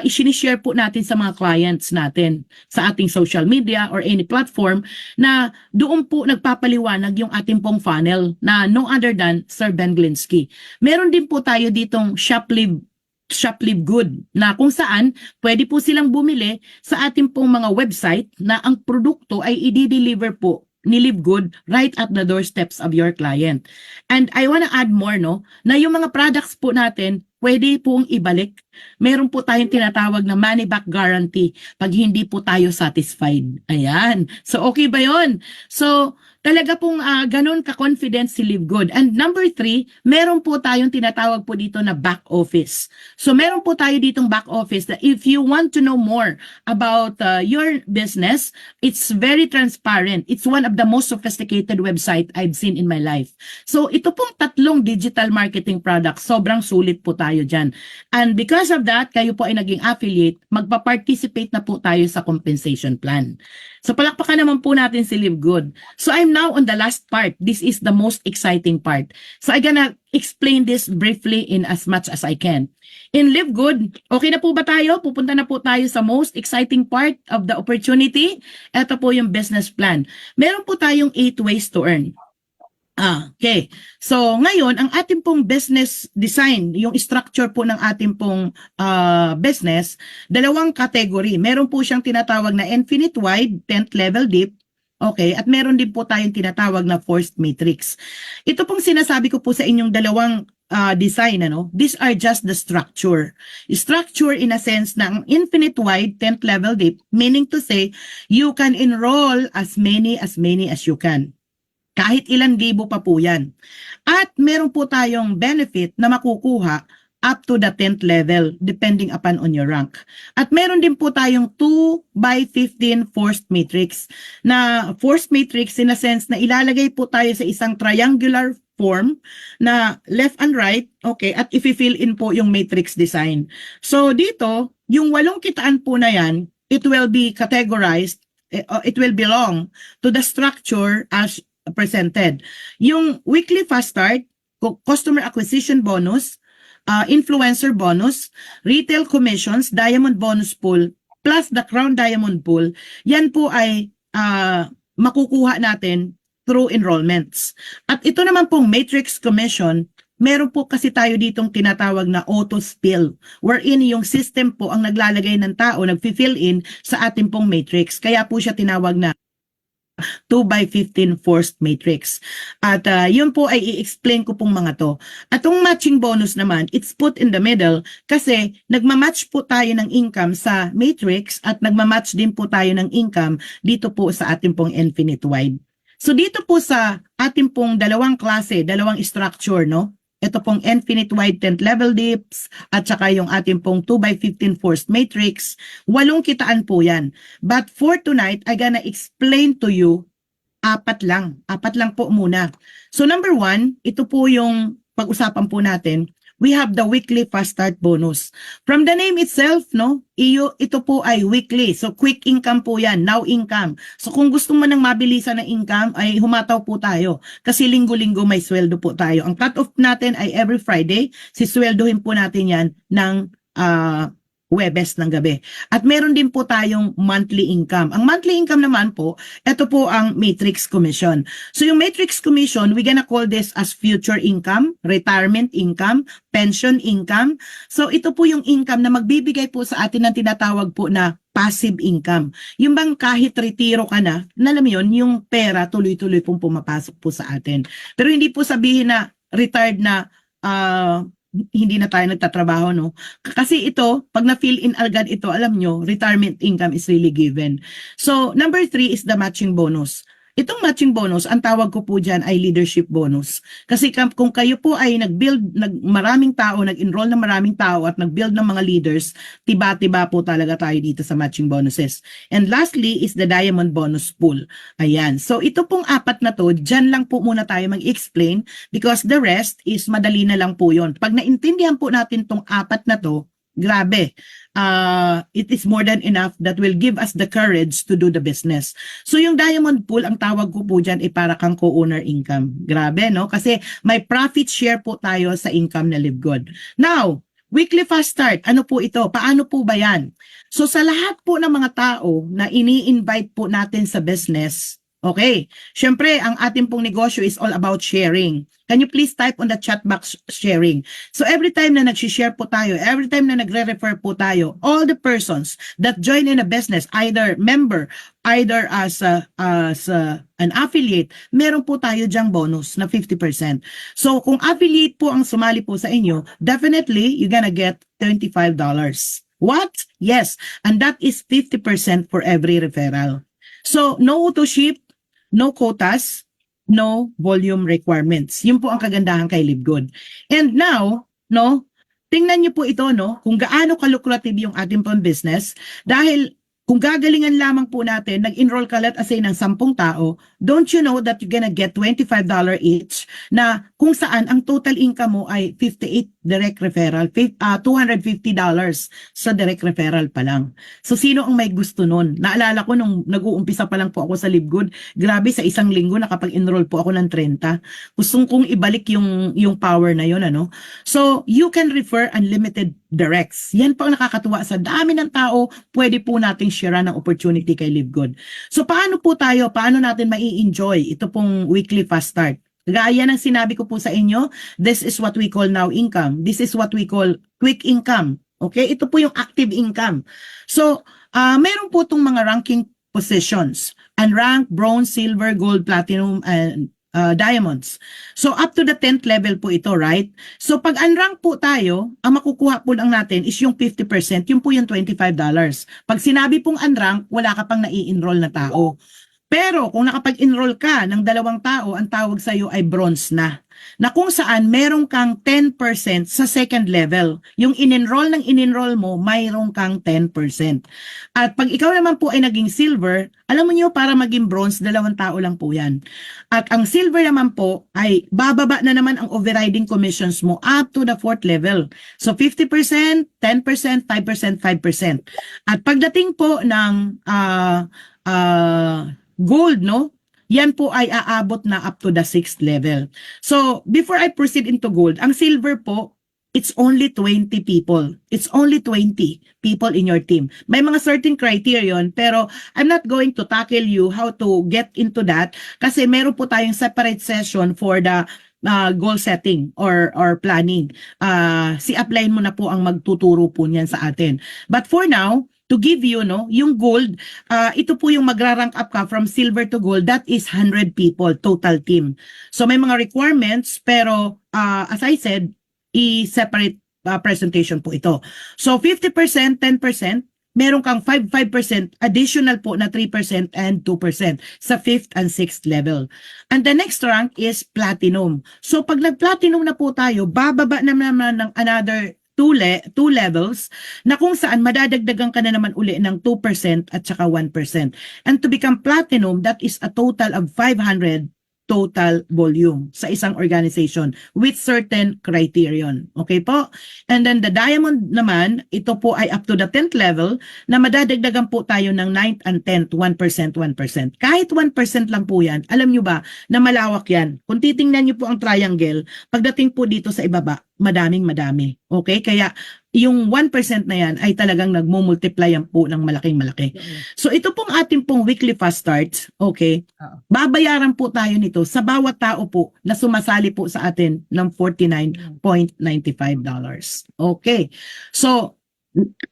isinishare po natin sa mga clients natin sa ating social media or any platform na doon po nagpapaliwanag yung ating pong funnel na no other than Sir Ben Glinsky. Meron din po tayo ditong Shoplive Good na kung saan pwede po silang bumili sa ating pong mga website na ang produkto ay i-deliver po ni Live Good right at the doorsteps of your client. And I wanna add more, no, na yung mga products po natin, pwede pong ibalik. Meron po tayong tinatawag na money back guarantee pag hindi po tayo satisfied. Ayan. So, okay ba yon? So, talaga pong ganun ka-confident si Live Good. And number 3, meron po tayong tinatawag po dito na back office. So, meron po tayo ditong back office that if you want to know more about your business, it's very transparent. It's one of the most sophisticated website I've seen in my life. So, ito pong tatlong digital marketing products, sobrang sulit po tayo dyan. And because of that, kayo po ay naging affiliate, magpa-participate na po tayo sa compensation plan. So, palakpakan naman po natin si Live Good. So, I'm now on the last part. This is the most exciting part. So, I'm gonna explain this briefly in as much as I can. In Live Good, okay na po ba tayo? Pupunta na po tayo sa most exciting part of the opportunity. Ito po yung business plan. Meron po tayong 8 ways to earn. Okay. So, ngayon, ang ating pong business design, yung structure po ng ating pong business, dalawang category. Meron po siyang tinatawag na infinite wide, 10th level deep. Okay. At meron din po tayong tinatawag na forced matrix. Ito pong sinasabi ko po sa inyong dalawang design, ano? These are just the structure. Structure in a sense na ang infinite wide, 10th level deep, meaning to say, you can enroll as many as you can. Kahit ilang libo pa po yan. At meron po tayong benefit na makukuha up to the 10th level depending upon on your rank. At meron din po tayong 2x15 forced matrix. Na forced matrix in a sense na ilalagay po tayo sa isang triangular form na left and right, okay, at i-fill in po yung matrix design. So dito, yung 8 kitaan po na yan, it will be categorized, it will belong to the structure as presented. Yung weekly fast start, customer acquisition bonus, influencer bonus, retail commissions, diamond bonus pool, plus the crown diamond pool, yan po ay makukuha natin through enrollments. At ito naman pong matrix commission, meron po kasi tayo ditong tinatawag na auto spill, wherein yung system po ang naglalagay ng tao, nag-fill in sa ating pong matrix. Kaya po siya tinawag na 2 by 15 forced matrix. At yun po ay i-explain ko pong mga to. At yung matching bonus naman, it's put in the middle kasi nagmamatch po tayo ng income sa matrix at nagmamatch din po tayo ng income dito po sa ating pong infinite wide. So dito po sa ating pong dalawang klase, dalawang structure, no? Ito pong infinite wide 10th level dips at saka yung ating pong 2 by 15 forced matrix, 8 kitaan po yan. But for tonight, I gonna explain to you, apat lang po muna. So number 1, ito po yung pag-usapan po natin. We have the weekly fast start bonus. From the name itself, no, ito po ay weekly. So quick income po yan, now income. So kung gusto mo nang mabilisan ng income, ay humataw po tayo. Kasi linggo-linggo may sweldo po tayo. Ang cut-off natin ay every Friday. Sisweldohin po natin yan ng Huwebes ng gabi. At meron din po tayong monthly income. Ang monthly income naman po, ito po ang matrix commission. So yung matrix commission, we gonna call this as future income, retirement income, pension income. So ito po yung income na magbibigay po sa atin ng tinatawag po na passive income. Yung bang kahit retiro ka na, alam mo yun, yung pera tuloy-tuloy pong pumapasok po sa atin. Pero hindi po sabihin na retired na hindi na tayo nagtatrabaho, no? Kasi ito, pag na-fill in agad ito, alam nyo, retirement income is really given. So, number 3 is the matching bonus. Itong matching bonus, ang tawag ko po dyan ay leadership bonus. Kasi kung kayo po ay maraming tao, nag-enroll na maraming tao at nag-build ng mga leaders, tiba-tiba po talaga tayo dito sa matching bonuses. And lastly is the diamond bonus pool. Ayan. So ito pong apat na to, dyan lang po muna tayo mag-explain because the rest is madali na lang po yon. Pag naintindihan po natin tong apat na to, grabe. It is more than enough that will give us the courage to do the business. So yung diamond pool, ang tawag ko po dyan ay para kang co-owner income. Grabe, no? Kasi may profit share po tayo sa income na Live Good. Now, weekly fast start, ano po ito? Paano po ba yan? So sa lahat po ng mga tao na ini-invite po natin sa business, okay, syempre ang ating pong negosyo is all about sharing. Can you please type on the chat box sharing? So every time na nag-share po tayo, every time na nagre-refer po tayo, all the persons that join in a business, either member, either as an affiliate, meron po tayo dyang bonus na 50%. So kung affiliate po ang sumali po sa inyo, definitely you're gonna get $25. What? Yes, and that is 50% for every referral. So no auto ship, no quotas, no volume requirements. Yun po ang kagandahan kay Live Good. And now, no, tingnan niyo po ito, no, kung gaano ka-lucrative yung ating pang business dahil kung gagalingan lamang po natin, nag-enroll ka let's say ng 10 tao, don't you know that you're gonna get $25 each na kung saan ang total income mo ay 58 direct referral, $250 sa direct referral pa lang. So sino ang may gusto nun? Naalala ko nung nag-uumpisa pa lang po ako sa Live Good, grabe sa isang linggo nakapag-enroll po ako ng 30. Gustong kong ibalik yung power na yun, ano? So you can refer unlimited directs. Yan po ang nakakatuwa sa dami ng tao, pwede po nating share ng opportunity kay Live Good. So paano po tayo, paano natin mai-enjoy ito pong weekly fast start? Gaya ng sinabi ko po sa inyo, this is what we call now income. This is what we call quick income. Okay? Ito po yung active income. So, meron po itong mga ranking positions. Unranked, bronze, silver, gold, platinum, and diamonds. So, up to the 10th level po ito, right? So, pag unranked po tayo, ang makukuha po lang natin is yung 50%, yun po yung $25. Pag sinabi pong unranked, wala ka pang nai-enroll na tao. Pero kung nakapag-enroll ka ng 2 tao, ang tawag sa iyo ay bronze na. Na kung saan meron kang 10% sa second level. Yung in-enroll mo, mayroon kang 10%. At pag ikaw naman po ay naging silver, alam mo niyo para maging bronze, 2 tao lang po yan. At ang silver naman po ay bababa na naman ang overriding commissions mo up to the 4th level. So 50%, 10%, 5%, 5%. At pagdating po ng gold, no? Yan po ay aabot na up to the 6th level. So, before I proceed into gold, ang silver po, it's only 20 people. It's only 20 people in your team. May mga certain criterion, pero I'm not going to tackle you how to get into that kasi meron po tayong separate session for the goal setting or planning. Si upline mo na po ang magtuturo po niyan sa atin. But for now, to give you yung gold, ito po yung magra-rank up ka from silver to gold. That is 100 people total team. So may mga requirements, pero as I said, i-separate presentation po ito. So 50%, 10%, meron kang 5% additional po na 3% and 2% sa 5th and 6th level. And the next rank is platinum. So pag nag-platinum na po tayo, bababa naman ng another two levels na kung saan madadagdagan ka na naman uli ng 2% at saka 1%. And to become platinum, that is a total of 500 total volume sa isang organization with certain criterion. Okay po? And then the diamond naman, ito po ay up to the 10th level na madadagdagan po tayo ng 9th and 10th, 1%, 1%. Kahit 1% lang po yan, alam nyo ba na malawak yan? Kung titingnan nyo po ang triangle, pagdating po dito sa ibaba, madaming-madami. Okay? Kaya yung 1% na yan ay talagang nagmumultiply yan po ng malaking-malaki. So ito pong ating pong weekly fast starts, okay? Babayaran po tayo nito sa bawat tao po na sumasali po sa atin ng $49.95. Okay. So,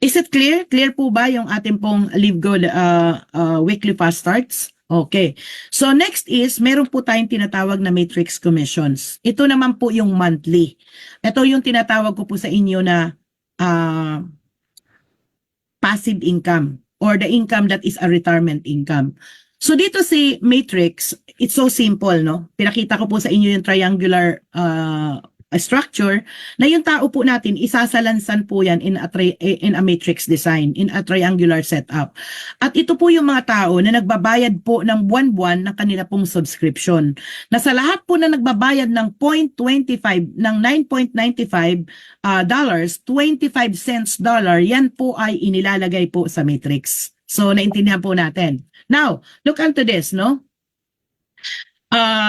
is it clear? Clear po ba yung ating pong Live Good weekly fast starts? Okay. So next is, meron po tayong tinatawag na matrix commissions. Ito naman po yung monthly. Ito yung tinatawag ko po sa inyo na passive income or the income that is a retirement income. So dito si matrix, it's so simple, no? Pinakita ko po sa inyo yung triangular structure na yung tao po natin isasalansan po yan in a matrix design, in a triangular setup. At ito po yung mga tao na nagbabayad po ng buwan-buwan ng kanila pong subscription. Na sa lahat po na nagbabayad ng 0.25 ng $9.95 25 cents dollar, yan po ay inilalagay po sa matrix. So naintindihan po natin. Now, look into this, no?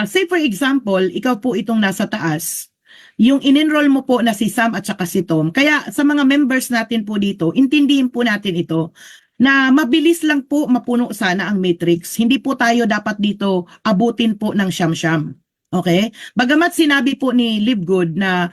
Say for example, ikaw po itong nasa taas, yung in-enroll mo po na si Sam at saka si Tom. Kaya sa mga members natin po dito, intindihin po natin ito na mabilis lang po mapuno sana ang matrix. Hindi po tayo dapat dito abutin po ng siyam-siyam. Okay? Bagamat sinabi po ni Live Good na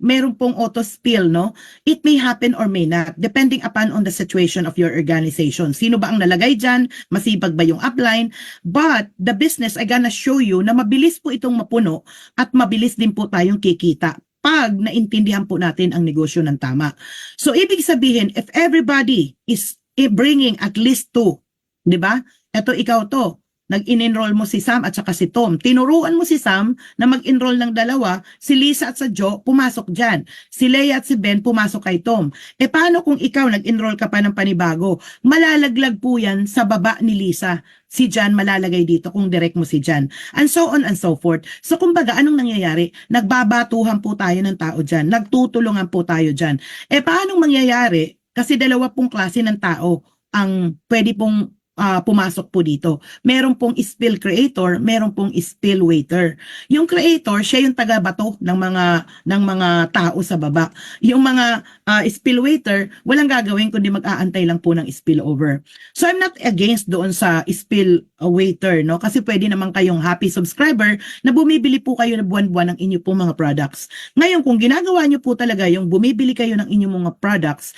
meron pong auto spill, no? It may happen or may not, depending upon on the situation of your organization. Sino ba ang nalagay dyan? Masipag ba yung upline? But the business ay gonna show you na mabilis po itong mapuno at mabilis din po tayong kikita pag naintindihan po natin ang negosyo ng tama. So, ibig sabihin, if everybody is bringing at least 2, di ba? Ito, ikaw to. Nag-in-enroll mo si Sam at saka si Tom. Tinuruan mo si Sam na mag-enroll ng dalawa, si Lisa at sa Joe, pumasok dyan. Si Leia at si Ben, pumasok kay Tom. E paano kung ikaw nag-enroll ka pa ng panibago? Malalaglag po yan sa baba ni Lisa. Si Jan malalagay dito kung direct mo si Jan. And so on and so forth. So kumbaga, anong nangyayari? Nagbabatuhan po tayo ng tao dyan. Nagtutulungan po tayo dyan. E paano mangyayari? Kasi dalawa pong klase ng tao ang pwede pong pumasok po dito. Meron pong spill creator, meron pong spill waiter. Yung creator, siya yung taga-bato ng mga tao sa baba. Yung mga spill waiter, walang gagawin kundi mag-aantay lang po ng spillover. So I'm not against doon sa spill waiter, no? Kasi pwede naman kayong happy subscriber na bumibili po kayo na buwan-buwan ng inyo pong mga products. Ngayon, kung ginagawa nyo po talaga yung bumibili kayo ng inyong mga products,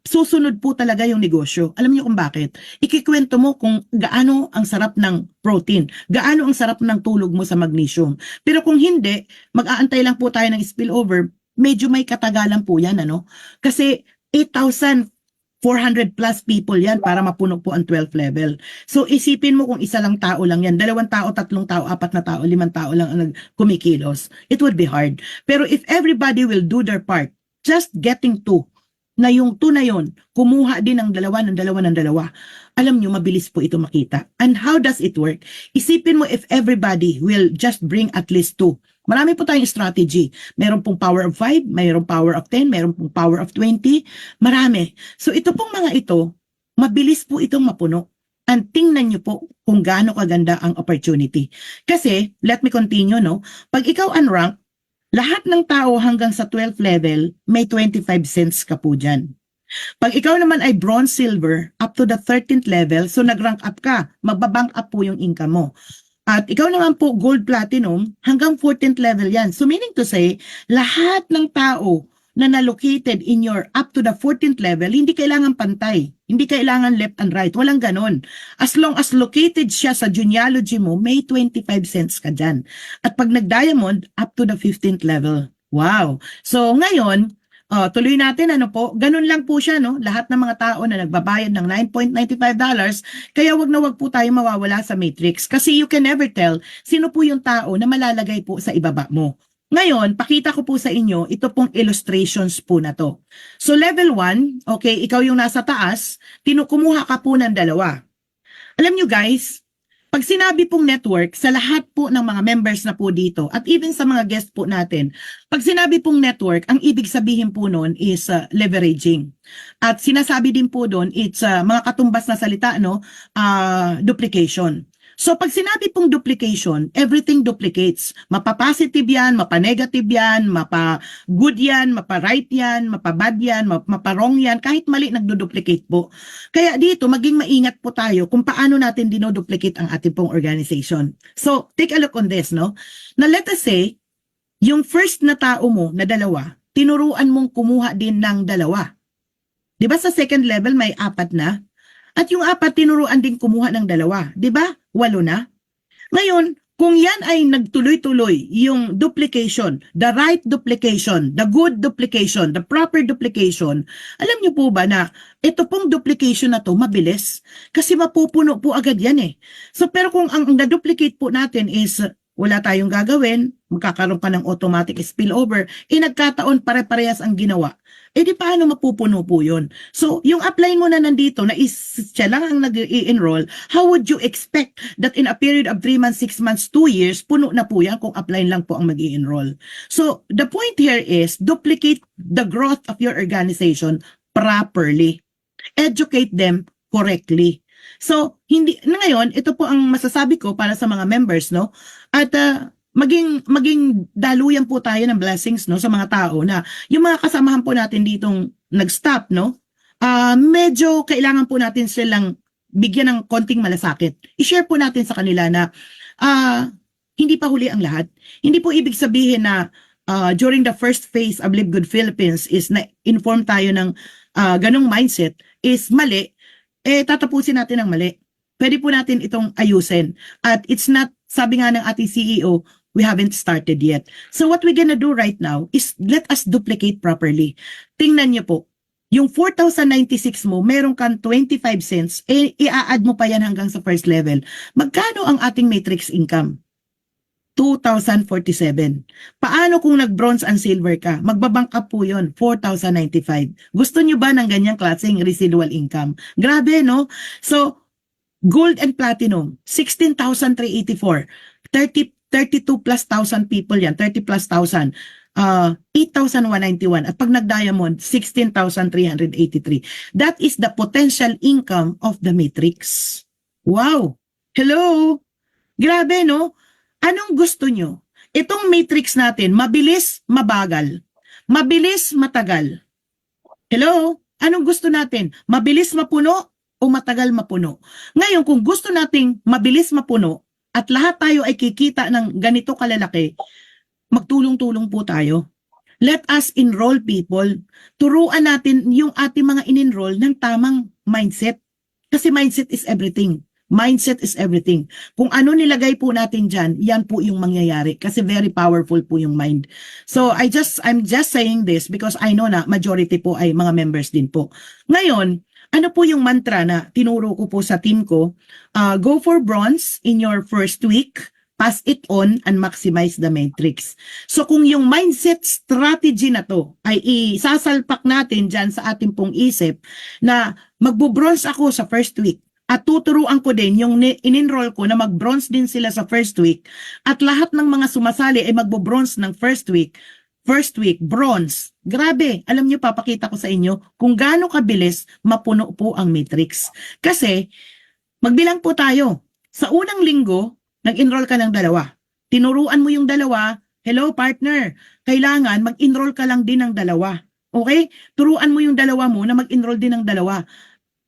susunod po talaga yung negosyo. Alam niyo kung bakit? Ikikwento mo kung gaano ang sarap ng protein, gaano ang sarap ng tulog mo sa magnesium. Pero kung hindi, mag-aantay lang po tayo ng spillover, medyo may katagalan po yan, ano? Kasi 8,400 plus people yan para mapuno po ang 12th level. So isipin mo kung isa lang tao lang yan, 2 tao, 3 tao, 4 na tao, 5 tao lang ang kumikilos. It would be hard. Pero if everybody will do their part, just getting 2, na yung 2 na yun, kumuha din ng 2, alam nyo, mabilis po ito makita. And how does it work? Isipin mo if everybody will just bring at least 2. Marami po tayong strategy. Meron pong power of 5, mayroong power of 10, meron pong power of 20. Marami. So ito pong mga ito, mabilis po itong mapuno. And tingnan nyo po kung gaano kaganda ang opportunity. Kasi, let me continue, no? Pag ikaw unrank, lahat ng tao hanggang sa 12th level, may 25 cents ka po dyan. Pag ikaw naman ay bronze, silver, up to the 13th level, so nag-rank up ka, magbabank up po yung income mo. At ikaw naman po, gold platinum, hanggang 14th level yan. So meaning to say, lahat ng tao na na-located in your up to the 14th level, hindi kailangan pantay. Hindi kailangan left and right. Walang ganon. As long as located siya sa genealogy mo, may 25 cents ka dyan. At pag nag-diamond, up to the 15th level. Wow. So ngayon, tuloy natin, ano po, ganun lang po siya, no? Lahat ng mga tao na nagbabayad ng $9.95, kaya wag na wag po tayo mawawala sa matrix. Kasi you can never tell sino po yung tao na malalagay po sa ibaba mo. Ngayon, pakita ko po sa inyo, ito pong illustrations po na to. So level 1, okay, ikaw yung nasa taas, kumuha ka po ng dalawa. Alam nyo guys, pag sinabi pong network, sa lahat po ng mga members na po dito, at even sa mga guest po natin, pag sinabi pong network, ang ibig sabihin po noon is leveraging. At sinasabi din po doon, it's mga katumbas na salita, no, duplication. So pag sinabi pong duplication, everything duplicates. Mapa-positive yan, mapa-negative yan, mapa-good yan, mapa-right yan, mapa-bad yan, mapa-wrong yan, kahit mali nagdo-duplicate po. Kaya dito, maging maingat po tayo kung paano natin dinoduplicate ang ating pong organization. So, take a look on this, no? Na let us say, yung first na tao mo na dalawa, tinuruan mong kumuha din ng dalawa. Di ba sa second level may 4 na? At yung 4 tinuruan din kumuha ng dalawa. Di ba? 8 na. Ngayon, kung yan ay nagtuloy-tuloy, yung duplication, the right duplication, the good duplication, the proper duplication, alam niyo po ba na ito pong duplication na to mabilis? Kasi mapupuno po agad yan eh. So pero kung ang na-duplicate po natin is wala tayong gagawin, magkakaroon pa ng automatic spillover, nagkataon pare-parehas ang ginawa. Di paano mapupuno po yun? So, yung apply mo na nandito na siya lang ang nag-i-enroll, how would you expect that in a period of 3 months, 6 months, 2 years, puno na po yan kung apply lang po ang mag-i-enroll? So, the point here is duplicate the growth of your organization properly. Educate them correctly. So, ngayon, ito po ang masasabi ko para sa mga members, no? At maging daluyan po tayo ng blessings, no, sa mga tao na yung mga kasamahan po natin ditong nag-stop, no? Medyo kailangan po natin silang bigyan ng konting malasakit. I-share po natin sa kanila na hindi pa huli ang lahat. Hindi po ibig sabihin na during the first phase of Live Good Philippines is na-inform tayo ng ganong mindset is mali, tatapusin natin ang mali. Pwede po natin itong ayusin. At it's not, sabi nga ng ating CEO, we haven't started yet. So what we're gonna do right now is let us duplicate properly. Tingnan niyo po, yung 4,096 mo, meron kang 25 cents, i-add mo pa yan hanggang sa first level. Magkano ang ating matrix income? 2,047. Paano kung nag-bronze and silver ka? Magbabank up po yun, 4,095. Gusto nyo ba ng ganyang klaseng residual income? Grabe, no? So, gold and platinum, 16,384. 32 plus thousand people yan, 30 plus thousand. 8,191. At pag nag-diamond, 16,383. That is the potential income of the matrix. Wow! Hello! Grabe, no? Anong gusto nyo? Itong matrix natin, mabilis, mabagal. Mabilis, matagal. Hello? Anong gusto natin? Mabilis mapuno o matagal mapuno? Ngayon, kung gusto nating mabilis mapuno at lahat tayo ay kikita ng ganito kalalaki, magtulong-tulong po tayo. Let us enroll people. Turuan natin yung ating mga in-enroll ng tamang mindset. Kasi mindset is everything. Mindset is everything. Kung ano nilagay po natin dyan, yan po yung mangyayari. Kasi very powerful po yung mind. So, I'm just saying this because I know na majority po ay mga members din po. Ngayon, ano po yung mantra na tinuro ko po sa team ko? Go for bronze in your first week, pass it on, and maximize the matrix. So kung yung mindset strategy na to ay isasalpak natin dyan sa ating pong isip na magbo-bronze ako sa first week, at tuturuan ko din yung in-enroll ko na mag-bronze din sila sa first week, at lahat ng mga sumasali ay magbo-bronze ng first week, bronze. Grabe, alam niyo, papakita ko sa inyo kung gaano kabilis mapuno po ang matrix. Kasi, magbilang po tayo. Sa unang linggo, nag-enroll ka ng dalawa. Tinuruan mo yung dalawa, hello partner, kailangan mag-enroll ka lang din ng dalawa. Okay? Turuan mo yung dalawa mo na mag-enroll din ng dalawa.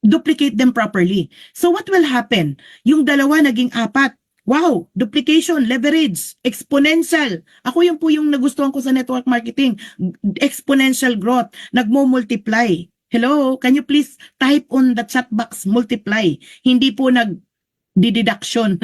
Duplicate them properly. So what will happen? Yung dalawa naging 4. Wow, duplication, leverage, exponential. Ako yun po yung nagustuhan ko sa network marketing. Exponential growth, nagmo-multiply. Hello, can you please type on the chat box multiply? Hindi po deduction.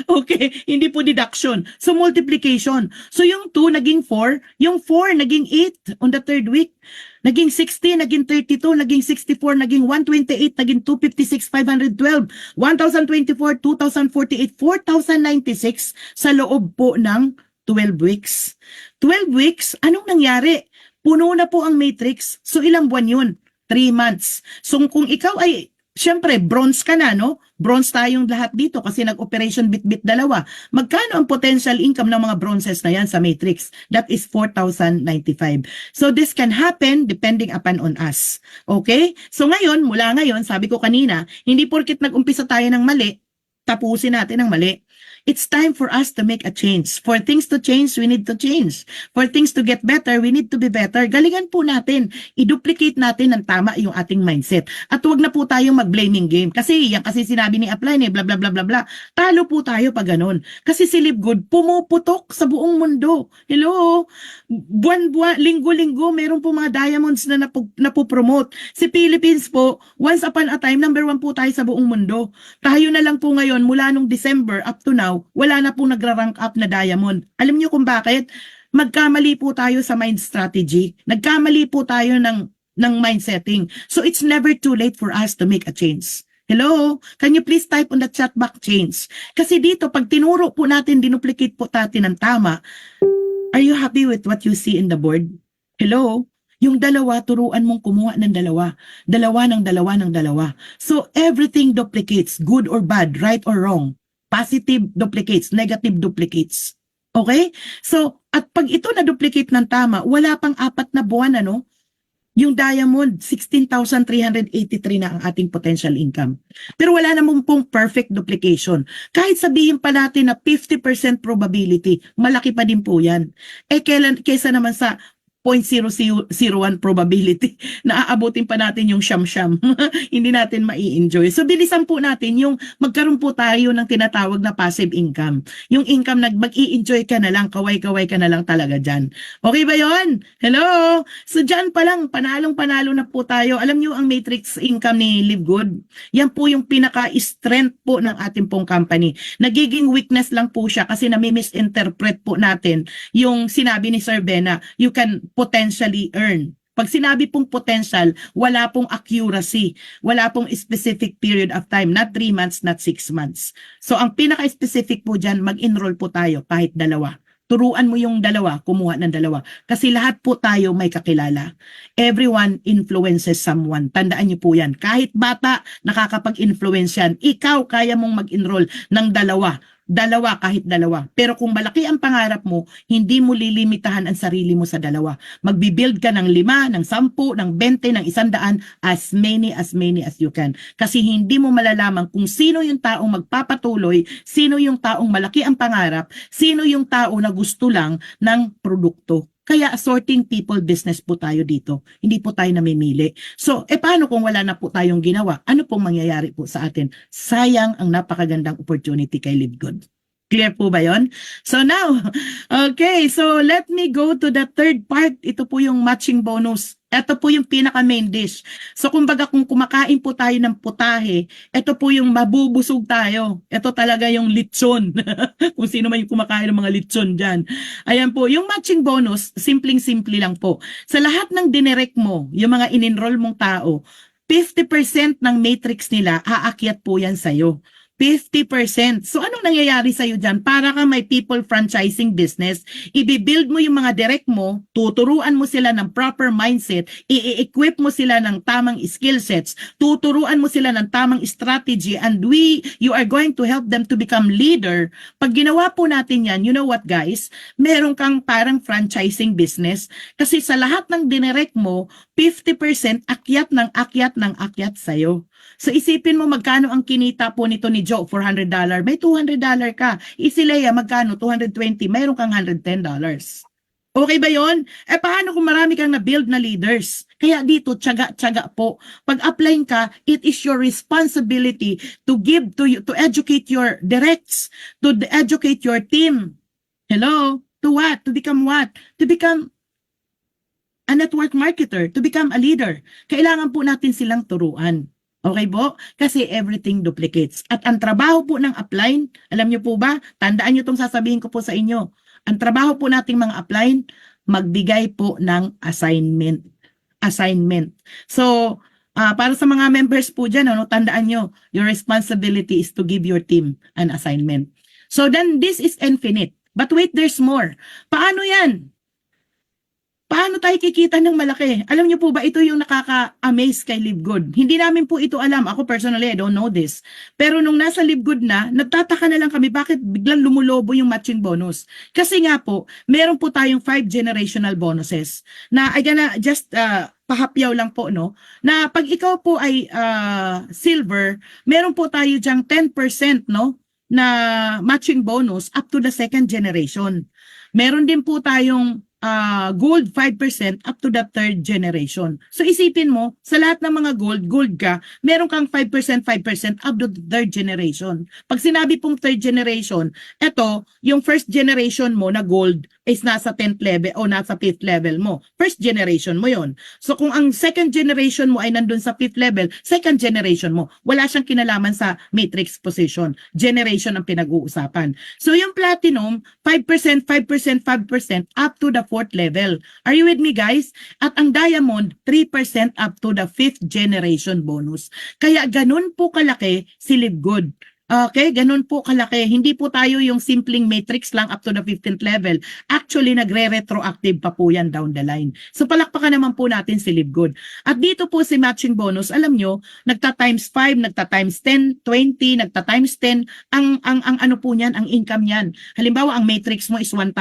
Okay, hindi po deduction. So multiplication. So yung 2 naging 4, yung 4 naging 8 on the third week. Naging 60, naging 32, naging 64, naging 128, naging 256, 512, 1024, 2048, 4096 sa loob po ng 12 weeks. 12 weeks, anong nangyari? Puno na po ang matrix. So ilang buwan yun? 3 months. So kung ikaw ay siyempre, bronze ka na, no? Bronze tayong lahat dito kasi nag-operation bit-bit dalawa. Magkano ang potential income ng mga bronzes na yan sa matrix? That is 4,095. So this can happen depending upon on us. Okay? So ngayon, mula ngayon, sabi ko kanina, hindi porkit nag-umpisa tayo ng mali, tapusin natin ang mali. It's time for us to make a change. For things to change, we need to change. For things to get better, we need to be better. Galingan po natin. I-duplicate natin ng tama yung ating mindset. At huwag na po tayong mag-blaming game. Kasi yan kasi sinabi ni Upline bla bla bla bla bla. Talo po tayo pag ganun. Kasi si Live Good pumuputok sa buong mundo. Hello? Buwan-buwan, linggo-linggo, meron po mga diamonds na napopromote. Si Philippines po, once upon a time, number 1 po tayo sa buong mundo. Tayo na lang po ngayon, mula nung December up to now, wala na pong nag-rank up na diamond. Alam niyo kung bakit? Magkamali po tayo sa mind strategy. Nagkamali po tayo ng mind setting. So it's never too late for us to make a change. Hello? Can you please type on the chat box change? Kasi dito, pag tinuro po natin, dinuplicate po natin ng tama, are you happy with what you see in the board? Hello? Yung dalawa, turuan mong kumuha ng dalawa. Dalawa ng dalawa ng dalawa. So everything duplicates, good or bad, right or wrong. Positive duplicates, negative duplicates. Okay? So, at pag ito na-duplicate ng tama, wala pang 4 na buwan, ano? Yung diamond, 16,383 na ang ating potential income. Pero wala namang pong perfect duplication. Kahit sabihin pa natin na 50% probability, malaki pa din po yan. Eh, kesa naman sa 0.001 probability na aabutin pa natin yung siyam-siyam. Hindi natin mai-enjoy. So, bilisan po natin yung magkaroon po tayo ng tinatawag na passive income. Yung income na mag-i-enjoy ka na lang, kaway-kaway ka na lang talaga dyan. Okay ba yon? Hello? So, dyan pa lang, panalong-panalo na po tayo. Alam nyo ang matrix income ni Live Good? Yan po yung pinaka-strength po ng ating pong company. Nagiging weakness lang po siya kasi nami-misinterpret po natin yung sinabi ni Sir Bena, you can potentially earn. Pag sinabi pong potential, wala pong accuracy, wala pong specific period of time, not 3 months, not 6 months. So ang pinaka-specific po dyan, mag-enroll po tayo kahit dalawa. Turuan mo yung dalawa, kumuha ng dalawa. Kasi lahat po tayo may kakilala. Everyone influences someone. Tandaan niyo po yan. Kahit bata, nakakapag-influence yan. Ikaw, kaya mong mag-enroll ng dalawa. Dalawa kahit dalawa. Pero kung malaki ang pangarap mo, hindi mo lilimitahan ang sarili mo sa dalawa. Magbibuild ka ng 5, ng 10, ng 20, ng 100, as many as you can. Kasi hindi mo malalaman kung sino yung taong magpapatuloy, sino yung taong malaki ang pangarap, sino yung tao na gusto lang ng produkto. Kaya sorting people business po tayo dito. Hindi po tayo namimili. So, paano kung wala na po tayong ginawa? Ano pong mangyayari po sa atin? Sayang ang napakagandang opportunity kay Live Good. Clear po ba yon? So now, okay, so let me go to the third part. Ito po yung matching bonus. Ito po yung pinaka main dish. So kumbaga kung kumakain po tayo ng putahe, ito po yung mabubusog tayo. Ito talaga yung lechon. Kung sino man yung kumakain ng mga lechon dyan. Ayan po, yung matching bonus, simpleng-simple lang po. Sa lahat ng dinirect mo, yung mga in-enroll mong tao, 50% ng matrix nila, aakyat po yan sa'yo. 50%. So anong nangyayari sa'yo dyan? Para ka may people franchising business, i-build mo yung mga direct mo, tuturuan mo sila ng proper mindset, i-equip mo sila ng tamang skill sets, tuturuan mo sila ng tamang strategy, and you are going to help them to become leader. Pag ginawa po natin yan, you know what guys? Meron kang parang franchising business kasi sa lahat ng dinirect mo, 50% akyat ng akyat ng akyat sa'yo. So isipin mo magkano ang kinita po nito ni Joe, $400. May $200 ka. Si Leia, magkano? $220. Mayroon kang $110. Okay ba yon? Paano kung marami kang na-build na leaders? Kaya dito, tiyaga-tiyaga po. Pag-apply ka, it is your responsibility to give to you, to educate your directs, to educate your team. Hello? To what? To become what? To become a network marketer, to become a leader. Kailangan po natin silang turuan. Okay po? Kasi everything duplicates. At ang trabaho po ng upline, alam niyo po ba? Tandaan niyo itong sasabihin ko po sa inyo. Ang trabaho po nating mga upline, magbigay po ng assignment. Assignment. So, para sa mga members po dyan, ano, tandaan nyo, your responsibility is to give your team an assignment. So then, this is infinite. But wait, there's more. Paano yan? Paano tayo kikita ng malaki? Alam niyo po ba, ito yung nakaka-amaze kay LiveGood. Hindi namin po ito alam. Ako personally, I don't know this. Pero nung nasa LiveGood na, nagtataka na lang kami bakit biglang lumulobo yung matching bonus. Kasi nga po, meron po tayong 5 generational bonuses na I gonna just pahapyaw lang po, no? Na pag ikaw po ay silver, meron po tayo dyang 10%, no? Na matching bonus up to the 2nd generation. Meron din po tayong gold 5% up to the 3rd generation. So isipin mo, sa lahat ng mga gold ka, meron kang 5%, 5% up to the 3rd generation. Pag sinabi pong 3rd generation, eto, yung 1st generation mo na gold is nasa 10th level o nasa 5th level mo. 1st generation mo yon. So kung ang 2nd generation mo ay nandun sa 5th level, 2nd generation mo, wala siyang kinalaman sa matrix position. Generation ang pinag-uusapan. So yung platinum, 5%, 5%, 5% up to the 4th level. Are you with me, guys? At ang diamond, 3% up to the 5th generation bonus. Kaya ganun po kalaki si LiveGood. Okay, ganun po kalaki. Hindi po tayo yung simpleng matrix lang up to the 15th level. Actually, nagre-retroactive pa po yan down the line. So palakpakan naman po natin si LiveGood. At dito po si matching bonus, alam nyo, nagta-times 5, nagta-times 10, 20, nagta-times 10. Ang ano po niyan, ang income niyan. Halimbawa, ang matrix mo is 1,000,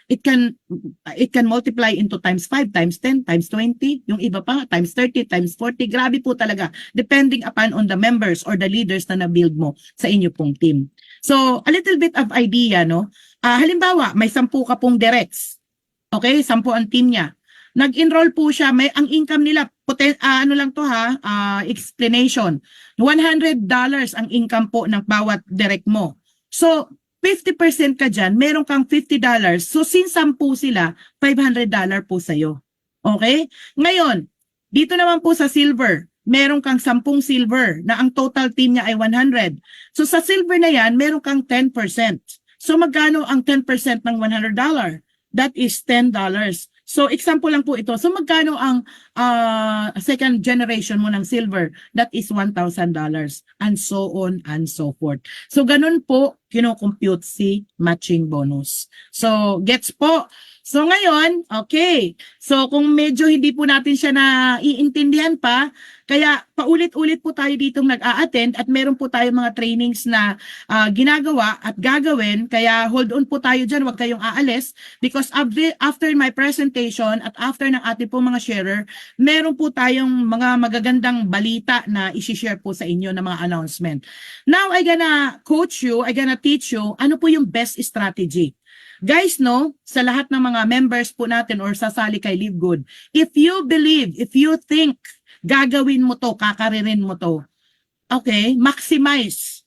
it can multiply into times 5, times 10, times 20, yung iba pa, times 30, times 40. Grabe po talaga. Depending upon on the members or the leaders na na-build mo sa inyo pong team. So, a little bit of idea, no? Halimbawa, may 10 ka pong directs. Okay, 10 ang team niya. Nag-enroll po siya, may ang income nila, ano lang to ha, explanation. $100 ang income po ng bawat direct mo. So, 50% ka dyan, meron kang $50. So, since 10 sila, $500 po sa'yo. Okay? Ngayon, dito naman po sa silver, meron kang 10 silver na ang total team niya ay 100. So sa silver na yan, meron kang 10%. So magkano ang 10% ng $100? That is $10. So example lang po ito. So magkano ang second generation mo ng silver? That is $1,000. And so on and so forth. So ganun po kino-compute si matching bonus. So gets po? So ngayon, okay. So kung medyo hindi po natin siya naiintindihan pa, kaya paulit-ulit po tayo ditong nag-a-attend at meron po tayo mga trainings na ginagawa at gagawin. Kaya hold on po tayo dyan, huwag kayong aalis. Because after my presentation at after ng ating po mga sharer, meron po tayong mga magagandang balita na isi-share po sa inyo na mga announcement. Now, I gonna coach you, I gonna teach you ano po yung best strategy. Guys, no, sa lahat ng mga members po natin or sasali kay LiveGood, if you believe, if you think, gagawin mo to, kakaririn mo to, okay, maximize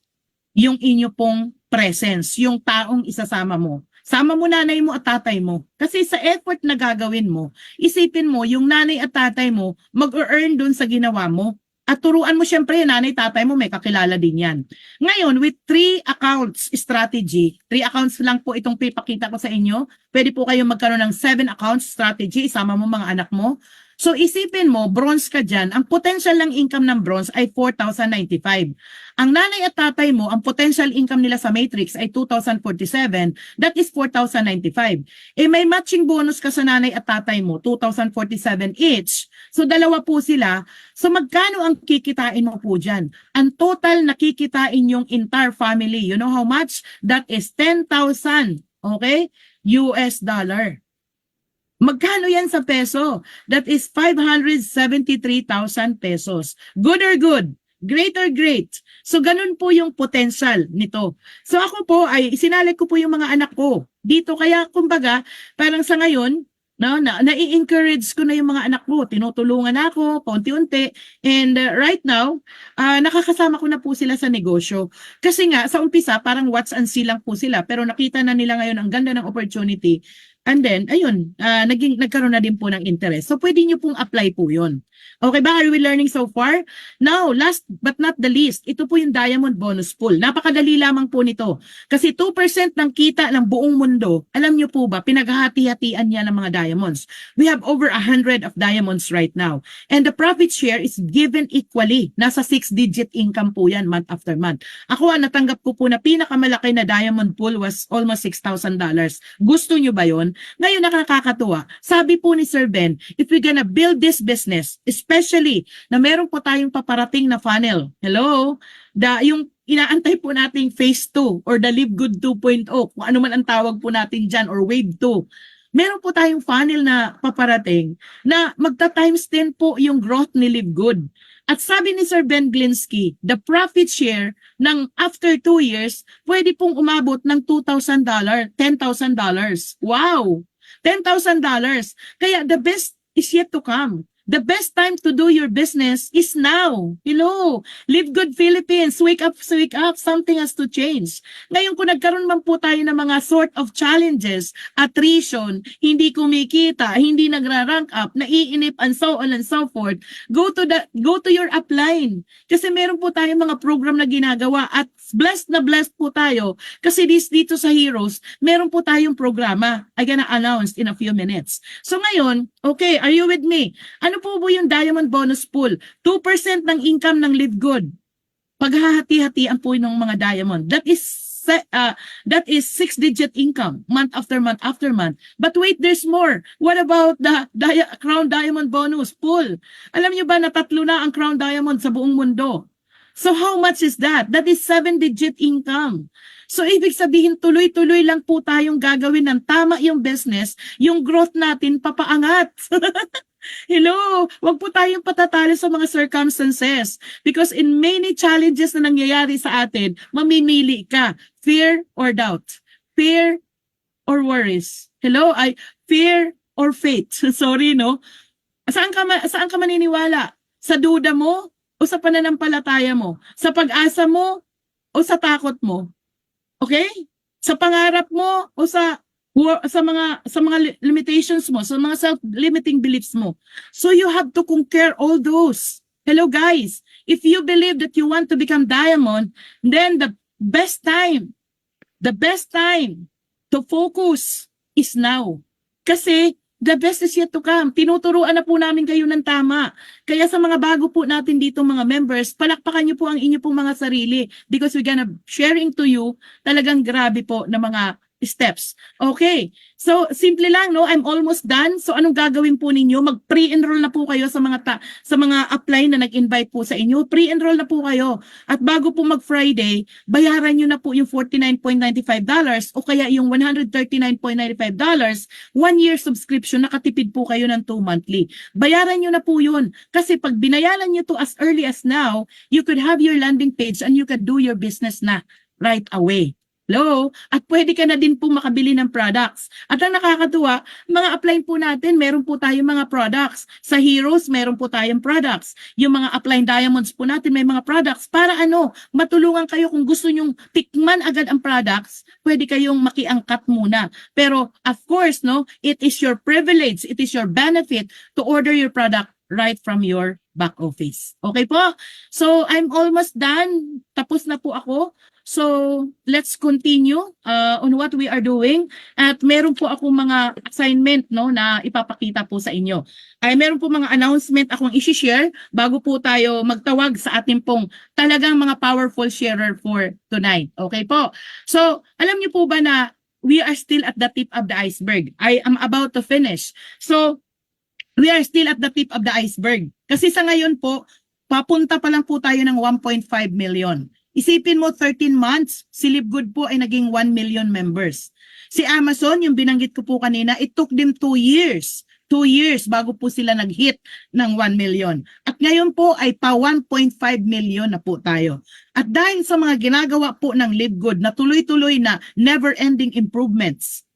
yung inyo pong presence, yung taong isasama mo. Sama mo nanay mo at tatay mo. Kasi sa effort na gagawin mo, isipin mo, yung nanay at tatay mo, mag-earn dun sa ginawa mo. At turuan mo syempre, nanay, tatay mo, may kakilala din yan. Ngayon, with 3 accounts strategy, 3 accounts lang po itong pipakita ko sa inyo. Pwede po kayong magkaroon ng 7 accounts strategy, isama mo mga anak mo. So isipin mo, bronze ka dyan, ang potential ng income ng bronze ay 4,095. Ang nanay at tatay mo, ang potential income nila sa matrix ay 2,047. That is 4,095. Eh may matching bonus ka sa nanay at tatay mo, 2,047 each. So dalawa po sila. So magkano ang kikitain mo po dyan? Ang total na kikitain yung entire family. You know how much? That is 10,000. Okay? US dollar. Magkano yan sa peso? That is 573,000 pesos. Good or good? great. So ganun po yung potential nito. So ako po ay isinalit ko po yung mga anak ko dito, kaya kumbaga parang sa ngayon nai-encourage ko na yung mga anak ko, tinutulungan ako paunti-unti, and right now nakakasama ko na po sila sa negosyo. Kasi nga sa umpisa parang watch and see lang po sila, pero nakita na nila ngayon ang ganda ng opportunity. And then, ayun, nagkaroon na din po ng interest. So, pwede nyo pong apply po yun. Okay ba? Are we learning so far? Now, last but not the least, ito po yung Diamond Bonus Pool. Napakadali lamang po nito. Kasi 2% ng kita ng buong mundo, alam nyo po ba, pinaghahati-hatian niya ng mga diamonds. We have over 100 of diamonds right now. And the profit share is given equally. Nasa 6-digit income po yan month after month. Ako, natanggap ko po na pinakamalaki na diamond pool was almost $6,000. Gusto nyo ba yun? Ngayon nakakatuwa. Sabi po ni Sir Ben, if we're gonna build this business, especially na meron po tayong paparating na funnel. Hello? Yung inaantay po nating phase 2 or the Live Good 2.0, kung ano man ang tawag po natin dyan, or wave 2. Meron po tayong funnel na paparating na magta-times 10 po yung growth ni Live Good. At sabi ni Sir Ben Glinsky, the profit share ng after 2 years, pwede pong umabot ng $2,000, $10,000. Wow! $10,000. Kaya the best is yet to come. The best time to do your business is now. Hello, Live Good Philippines, wake up, something has to change. Ngayon kung nagkaroon man po tayo ng mga sort of challenges, attrition, hindi kumikita, hindi nagra-rank up, naiinip, and so on and so forth, go to your upline. Kasi meron po tayong mga program na ginagawa at blessed na blessed po tayo kasi dito sa Heroes, meron po tayong programa. I'm gonna announce in a few minutes. So ngayon, okay, are you with me? Ano po yung Diamond Bonus Pool? 2% ng income ng Live Good. Paghahati-hatian po ng mga diamond. That is 6-digit income month after month after month. But wait, there's more. What about the Crown Diamond Bonus Pool? Alam niyo ba na 3 na ang Crown Diamond sa buong mundo? So how much is that? That is 7-digit income. So ibig sabihin tuloy-tuloy lang po tayong gagawin ng tama yung business, yung growth natin papaangat. Hello, wag po tayong patatalo sa mga circumstances because in many challenges na nangyayari sa atin, mamimili ka, fear or doubt, fear or worries. Hello, fear or faith. Sorry, no? Saan ka maniniwala? Sa duda mo o sa pananampalataya mo? Sa pag-asa mo o sa takot mo? Okay? Sa pangarap mo o sa mga limitations mo, sa mga self-limiting beliefs mo. So you have to conquer all those. Hello guys, if you believe that you want to become diamond, then the best time to focus is now. Kasi the best is yet to come. Tinuturuan na po namin kayo ng tama. Kaya sa mga bago po natin dito mga members, palakpakan niyo po ang inyo pong mga sarili because we're gonna sharing to you talagang grabe po na mga steps. Okay. So, simple lang, no? I'm almost done. So, anong gagawin po ninyo? Mag-pre-enroll na po kayo sa mga apply na nag-invite po sa inyo. Pre-enroll na po kayo. At bago po mag-Friday, bayaran nyo na po yung $49.95 o kaya yung $139.95. 1-year subscription, nakatipid po kayo ng 2 monthly. Bayaran nyo na po yun. Kasi pag binayaran nyo to as early as now, you could have your landing page and you could do your business na right away. Hello? At pwede ka na din po makabili ng products. At ang nakakatuwa, mga upline po natin, meron po tayong mga products. Sa Heroes, meron po tayong products. Yung mga upline diamonds po natin, may mga products. Para matulungan kayo kung gusto nyong tikman agad ang products, pwede kayong makiangkat muna. Pero, of course, no, it is your privilege, it is your benefit to order your product right from your back office. Okay po? So, I'm almost done. Tapos na po ako. So, let's continue on what we are doing. At meron po akong mga assignment na ipapakita po sa inyo. Ay meron po mga announcement akong i-share bago po tayo magtawag sa ating pong talagang mga powerful sharer for tonight. Okay po? So, alam niyo po ba na we are still at the tip of the iceberg? I am about to finish. So, we are still at the tip of the iceberg. Kasi sa ngayon po, papunta pa lang po tayo ng 1.5 million. Isipin mo 13 months, si Live Good po ay naging 1 million members. Si Amazon, yung binanggit ko po kanina, it took them 2 years 2 years bago po sila nag-hit ng 1 million. At ngayon po ay pa 1.5 million na po tayo. At dahil sa mga ginagawa po ng Live Good na tuloy-tuloy na never-ending improvements,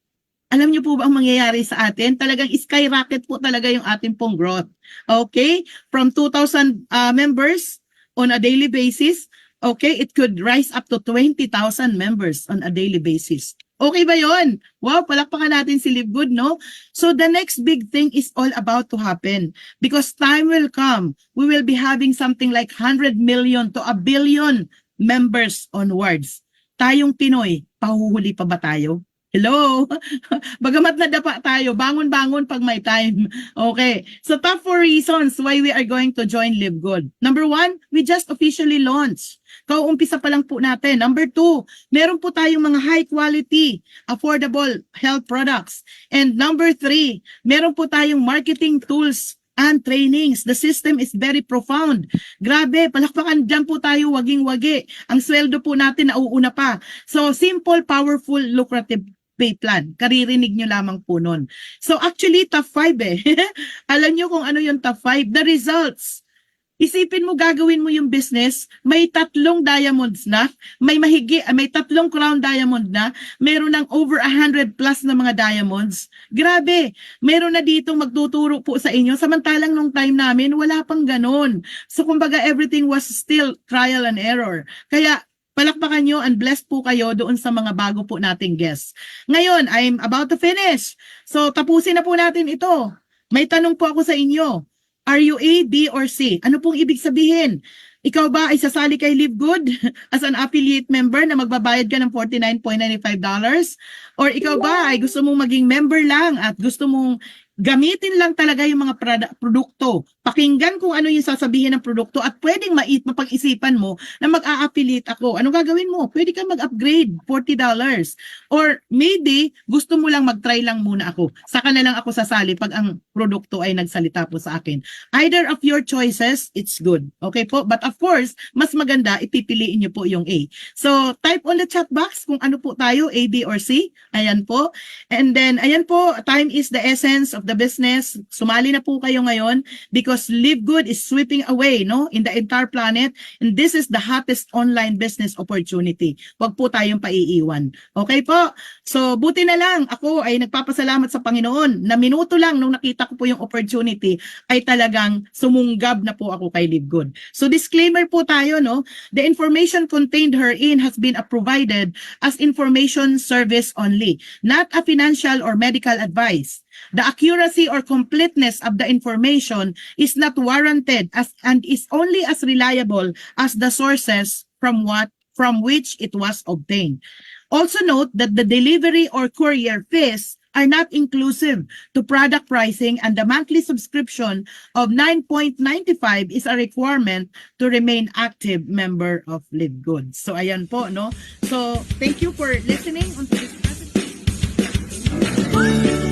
alam niyo po ba ang mangyayari sa atin? Talagang skyrocket po talaga yung ating pong growth. Okay? From 2,000 members on a daily basis, okay, it could rise up to 20,000 members on a daily basis. Okay ba yon? Wow, palakpakan natin si Live Good, no? So the next big thing is all about to happen because time will come. We will be having something like 100 million to a billion members onwards. Tayong Pinoy, pahuhuli pa ba tayo? Hello? Bagamat nadapa tayo, bangon-bangon pag may time. Okay. So top 4 reasons why we are going to join Live Good. Number 1, we just officially launched. Kauumpisa pa lang po natin. Number 2, meron po tayong mga high quality, affordable health products. And number 3, meron po tayong marketing tools and trainings. The system is very profound. Grabe, palakpakan dyan po tayo, waging-wagi. Ang sweldo po natin nauuna pa. So simple, powerful, lucrative pay plan. Karirinig nyo lamang po nun. So actually, top 5 eh. Alam nyo kung ano yung top 5? The results. Isipin mo, gagawin mo yung business, may 3 diamonds na, may 3 crown diamond na, meron ng over 100 plus na mga diamonds. Grabe, meron na dito magtuturo po sa inyo. Samantalang nung time namin, wala pang ganun. So kumbaga, everything was still trial and error. Kaya, palakpakan nyo and blessed po kayo doon sa mga bago po nating guests. Ngayon, I'm about to finish. So, tapusin na po natin ito. May tanong po ako sa inyo. Are you A, B, or C? Ano pong ibig sabihin? Ikaw ba ay sasali kay Live Good as an affiliate member na magbabayad ka ng $49.95? Or ikaw ba ay gusto mong maging member lang at gusto mong gamitin lang talaga yung mga produkto. Pakinggan kung ano yung sasabihin ng produkto at pwedeng mapag-isipan mo na mag-a-affiliate ako. Ano gagawin mo? Pwede ka mag-upgrade, $40. Or maybe gusto mo lang mag-try lang muna ako. Saka na lang ako sasali pag ang produkto ay nagsalita po sa akin. Either of your choices, it's good. Okay po? But of course, mas maganda, ipipiliin nyo po yung A. So, type on the chat box kung ano po tayo, A, B, or C. Ayan po. And then, ayan po, time is the essence of the business. Sumali na po kayo ngayon because Live Good is sweeping away, no, in the entire planet, and this is the hottest online business opportunity. Huwag po tayong paiiwan. Okay po? So, buti na lang ako ay nagpapasalamat sa Panginoon na minuto lang nung nakita ko po yung opportunity ay talagang sumunggab na po ako kay Live Good. So, disclaimer po tayo, no? The information contained herein has been provided as information service only, not a financial or medical advice. The accuracy or completeness of the information is not warranted and is only as reliable as the sources from which it was obtained. Also note that the delivery or courier fees are not inclusive to product pricing, and the monthly subscription of $9.95 is a requirement to remain active member of Live Good. So ayan po, no? So thank you for listening on to this presentation.